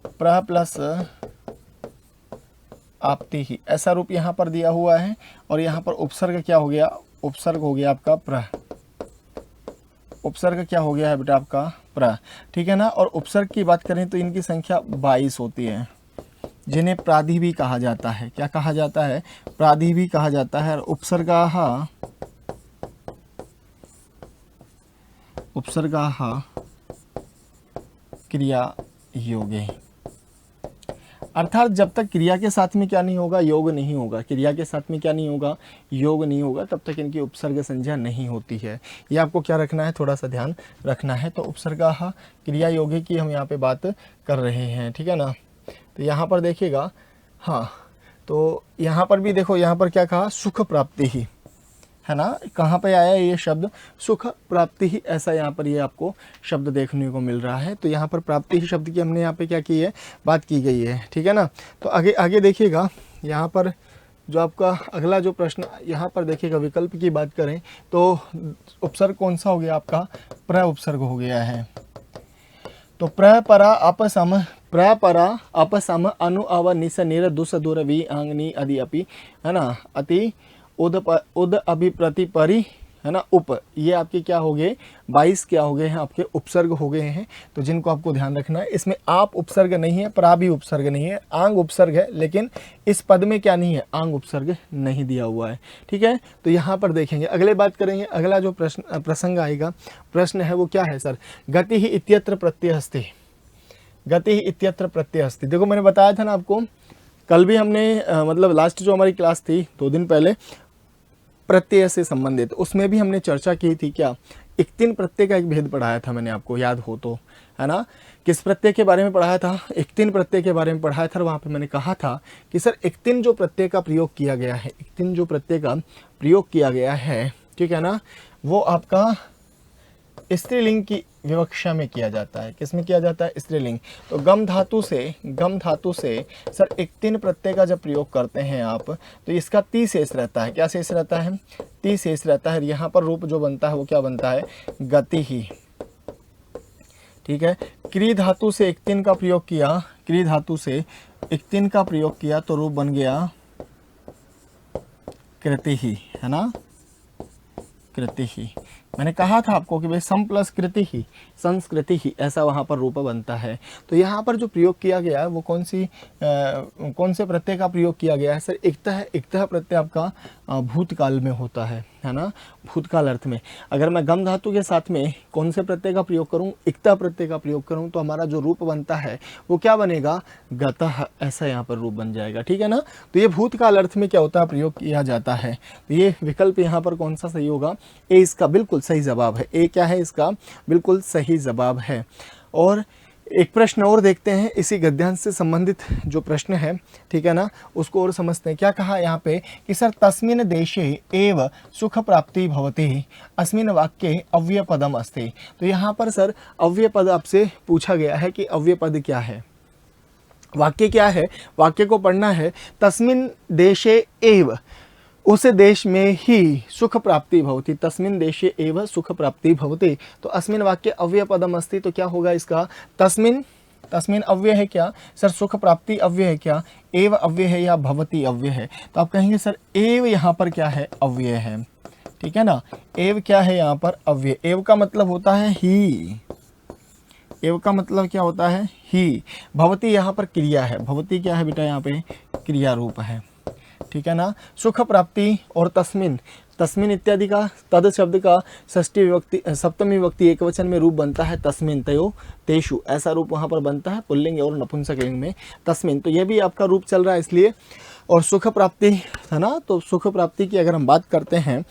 प्र प्लस आपति ही, ऐसा रूप यहाँ पर दिया हुआ है। और यहाँ पर उपसर्ग क्या हो गया, उपसर्ग हो गया आपका प्र, उपसर्ग क्या हो गया है बेटा आपका प्र, ठीक है ना। और उपसर्ग की बात करें तो इनकी संख्या 22 होती है, जिन्हें प्राधि भी कहा जाता है। क्या कहा जाता है, प्राधि भी कहा जाता है। उपसर्गाः क्रिया योगे, अर्थात जब तक क्रिया के साथ में क्या नहीं होगा, योग नहीं होगा, क्रिया के साथ में क्या नहीं होगा, योग नहीं होगा, तब तक इनकी उपसर्ग संज्ञा नहीं होती है। ये आपको क्या रखना है, थोड़ा सा ध्यान रखना है। तो उपसर्गाः क्रिया योगे की हम यहाँ पे बात कर रहे हैं, ठीक है ना। तो यहाँ पर देखिएगा, हाँ, तो यहाँ पर भी देखो, यहाँ पर क्या कहा, सुख प्राप्ति ही, है ना। कहाँ पे आया ये शब्द, सुख प्राप्ति ही, ऐसा यहाँ पर ये आपको शब्द देखने को मिल रहा है। तो यहाँ पर प्राप्ति ही शब्द की हमने यहाँ पे क्या की है, बात की गई है, ठीक है ना। तो आगे देखिएगा, यहाँ पर जो आपका अगला जो प्रश्न यहाँ पर देखिएगा, विकल्प की बात करें तो उपसर्ग कौन सा हो गया आपका, प्र उपसर्ग हो गया है। तो प्रपरा अपसम अनु अव निस निर दुस दूर वि आंगनी अदि अपि, है ना, अति उद अभि प्रति परि, है ना, उप, ये आपके क्या हो गए, 22 क्या हो गए हैं आपके उपसर्ग हो गए हैं। तो जिनको आपको ध्यान रखना है, इसमें आप उपसर्ग नहीं है, प्रा भी उपसर्ग नहीं है, आंग उपसर्ग है, लेकिन इस पद में क्या नहीं है, आंग उपसर्ग नहीं दिया हुआ है, ठीक है। तो यहाँ पर देखेंगे, अगले बात करेंगे। अगला जो प्रसंग आएगा, प्रश्न है वो क्या है सर, गति ही इत्यत्र प्रत्यय अस्ति, गति ही इत्यत्र प्रत्यय अस्ति। देखो मैंने बताया था ना आपको, कल भी हमने मतलब लास्ट जो हमारी क्लास थी 2 दिन पहले, प्रत्यय से संबंधित, उसमें भी हमने चर्चा की थी क्या, इक्तिन प्रत्यय का एक भेद पढ़ाया था मैंने आपको, याद हो तो, है ना। किस प्रत्यय के बारे में पढ़ाया था, इक्तिन प्रत्यय के बारे में पढ़ाया था। वहाँ पे मैंने कहा था कि सर इक्तिन जो प्रत्यय का प्रयोग किया गया है, इक्तिन जो प्रत्यय का प्रयोग किया गया है, ठीक है ना, वो आपका स्त्रीलिंग की विवक्षा में किया जाता है। किस में किया जाता है, स्त्रीलिंग। तो गम धातु से सर इक्तिन प्रत्यय का जब प्रयोग करते हैं आप, तो इसका ती शेष रहता है। क्या शेष रहता है, ती शेष रहता है। यहाँ पर रूप जो बनता है वो क्या बनता है, गति ही, ठीक है। क्री धातु से इक्तिन का प्रयोग किया, क्री धातु से इक्तिन का प्रयोग किया तो रूप बन गया कृति ही, है ना, कृति ही। मैंने कहा था आपको कि भाई सम प्लस कृति ही, संस्कृति ही, ऐसा वहाँ पर रूप बनता है। तो यहाँ पर जो प्रयोग किया गया है वो कौन से प्रत्यय का प्रयोग किया गया है सर, इक्तः प्रत्यय आपका भूतकाल में होता है ना, भूतकाल अर्थ में। अगर मैं गम धातु के साथ में कौन से प्रत्यय का प्रयोग करूं, इक्तः प्रत्यय का प्रयोग करूं, तो हमारा जो रूप बनता है वो क्या बनेगा, गतः, ऐसा यहाँ पर रूप बन जाएगा, ठीक है ना। तो ये भूतकाल अर्थ में क्या होता है, प्रयोग किया जाता है। तो ये विकल्प यहाँ पर कौन सा सही होगा, ए इसका बिल्कुल सही जवाब है। ए क्या है, इसका बिल्कुल सही जवाब है। और एक प्रश्न और देखते हैं इसी गद्यांश से संबंधित जो प्रश्न है, ठीक है ना, उसको और समझते हैं। क्या कहा यहाँ पे कि सर तस्मिन् देशे एव सुख प्राप्ति भवति अस्मिन् वाक्ये अव्यय पदम अस्ति। तो यहाँ पर सर अव्यय पद आपसे पूछा गया है कि अव्यय पद क्या है, वाक्य क्या है, वाक्य को पढ़ना है। तस्मिन् देशे एव, उस देश में ही सुख प्राप्ति भवति, तस्मिन् देशे एव सुख प्राप्ति भवति। तो अस्मिन् वाक्य अव्यय पदम अस्ति, तो क्या होगा इसका, तस्मिन् अव्यय है क्या सर, सुख प्राप्ति अव्यय है क्या, एव अव्यय है या भवति अव्यय है। तो आप कहेंगे सर एव यहाँ पर क्या है, अव्यय है, ठीक है ना। एव क्या है यहाँ पर, अव्यय। एव का मतलब होता है ही, एव का मतलब क्या होता है, ही। भवति यहाँ पर क्रिया है, भवति क्या है बेटा, यहाँ पे क्रिया रूप है, ठीक है ना। सुख प्राप्ति और तस्मिन इत्यादि का, तद शब्द का षष्ठी विभक्ति सप्तमी विभक्ति एक वचन में रूप बनता है तस्मिन, तयो तेषु, ऐसा रूप वहाँ पर बनता है पुल्लिंग और नपुंसकलिंग में तस्मिन। तो ये भी आपका रूप चल रहा है इसलिए। और सुख प्राप्ति है ना, तो सुख प्राप्ति की अगर हम बात करते हैं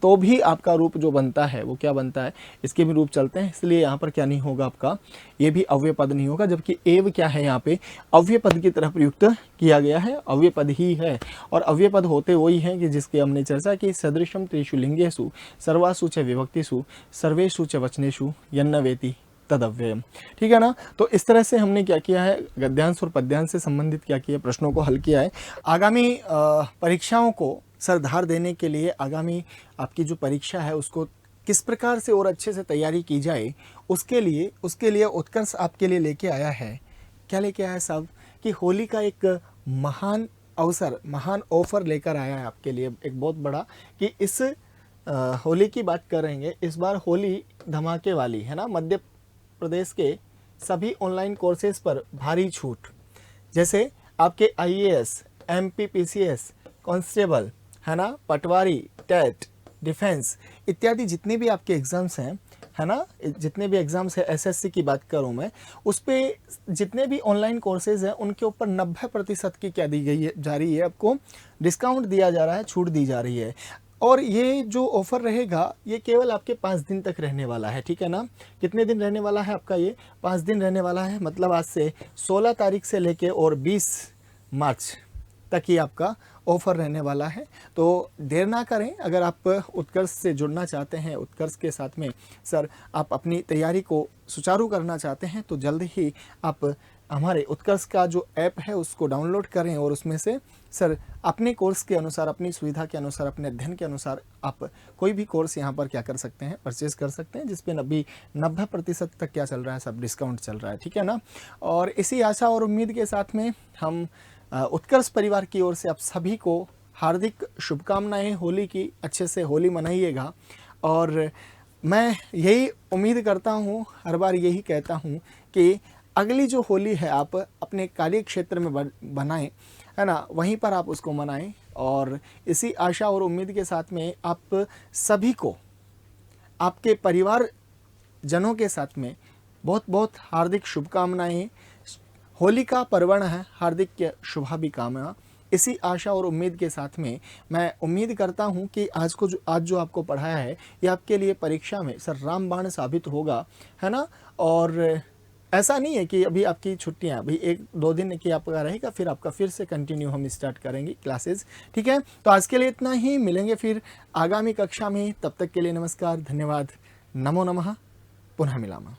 तो भी आपका रूप जो बनता है वो क्या बनता है, इसके भी रूप चलते हैं। इसलिए यहाँ पर क्या नहीं होगा आपका, ये भी अव्यय पद नहीं होगा। जबकि एव क्या है, यहाँ पे अव्यय पद की तरह प्रयुक्त किया गया है, अव्यय पद ही है। और अव्यय पद होते वही हैं कि जिसकी हमने चर्चा की, सदृशम त्रिषु लिंगेषु सर्वासु च विभक्तिषु सर्वेषु च वचनेषु यन्न वेति तदव्ययम, ठीक है ना। तो इस तरह से हमने क्या किया है, गद्यांश और पद्यांश से संबंधित क्या किया, प्रश्नों को हल किया है। आगामी परीक्षाओं को सरधार देने के लिए, आगामी आपकी जो परीक्षा है उसको किस प्रकार से और अच्छे से तैयारी की जाए, उसके लिए उत्कर्ष आपके लिए लेके आया है। क्या लेके आया है साहब, कि होली का एक महान अवसर, महान ऑफर लेकर आया है आपके लिए, एक बहुत बड़ा, कि इस होली की बात करेंगे। इस बार होली धमाके वाली है ना, मध्य प्रदेश के सभी ऑनलाइन कोर्सेज पर भारी छूट, जैसे आपके IAS, MP PCS, कांस्टेबल है ना, पटवारी, टेट, डिफेंस इत्यादि जितने भी आपके एग्ज़ाम्स हैं, है ना, जितने भी एग्ज़ाम्स है, SSC की बात करूं मैं, उस पर जितने भी ऑनलाइन कोर्सेज हैं उनके ऊपर 90% की क्या दी गई है, जा रही है, आपको डिस्काउंट दिया जा रहा है, छूट दी जा रही है। और ये जो ऑफ़र रहेगा ये केवल आपके 5 दिन तक रहने वाला है, ठीक है ना। कितने दिन रहने वाला है आपका, ये 5 दिन रहने वाला है। मतलब आज से 16 तारीख से लेके और 20 मार्च तक ही आपका ऑफ़र रहने वाला है। तो देर ना करें, अगर आप उत्कर्ष से जुड़ना चाहते हैं, उत्कर्ष के साथ में सर आप अपनी तैयारी को सुचारू करना चाहते हैं, तो जल्द ही आप हमारे उत्कर्ष का जो ऐप है उसको डाउनलोड करें और उसमें से सर अपने कोर्स के अनुसार, अपनी सुविधा के अनुसार, अपने अध्ययन के अनुसार आप कोई भी कोर्स यहाँ पर क्या कर सकते हैं, परचेज़ कर सकते हैं, जिस पे 90% तक क्या चल रहा है, सब डिस्काउंट चल रहा है, ठीक है ना। और इसी आशा और उम्मीद के साथ में हम उत्कर्ष परिवार की ओर से आप सभी को हार्दिक शुभकामनाएं। होली की अच्छे से होली मनाइएगा। और मैं यही उम्मीद करता हूँ, हर बार यही कहता हूँ कि अगली जो होली है आप अपने कार्य क्षेत्र में बनाएं, है ना, वहीं पर आप उसको मनाएं। और इसी आशा और उम्मीद के साथ में आप सभी को, आपके परिवार जनों के साथ में बहुत बहुत हार्दिक शुभकामनाएं। होली का पर्वण है, हार्दिक शुभाभिकामना। इसी आशा और उम्मीद के साथ में मैं उम्मीद करता हूँ कि आज जो आपको पढ़ाया है ये आपके लिए परीक्षा में सर रामबाण साबित होगा, है ना। और ऐसा नहीं है कि अभी आपकी छुट्टियां अभी 1-2 दिन की आपका रहेगा, फिर आपका फिर से कंटिन्यू हम स्टार्ट करेंगे क्लासेस, ठीक है। तो आज के लिए इतना ही, मिलेंगे फिर आगामी कक्षा में, तब तक के लिए नमस्कार, धन्यवाद, नमो नमः, पुनः मिलामः।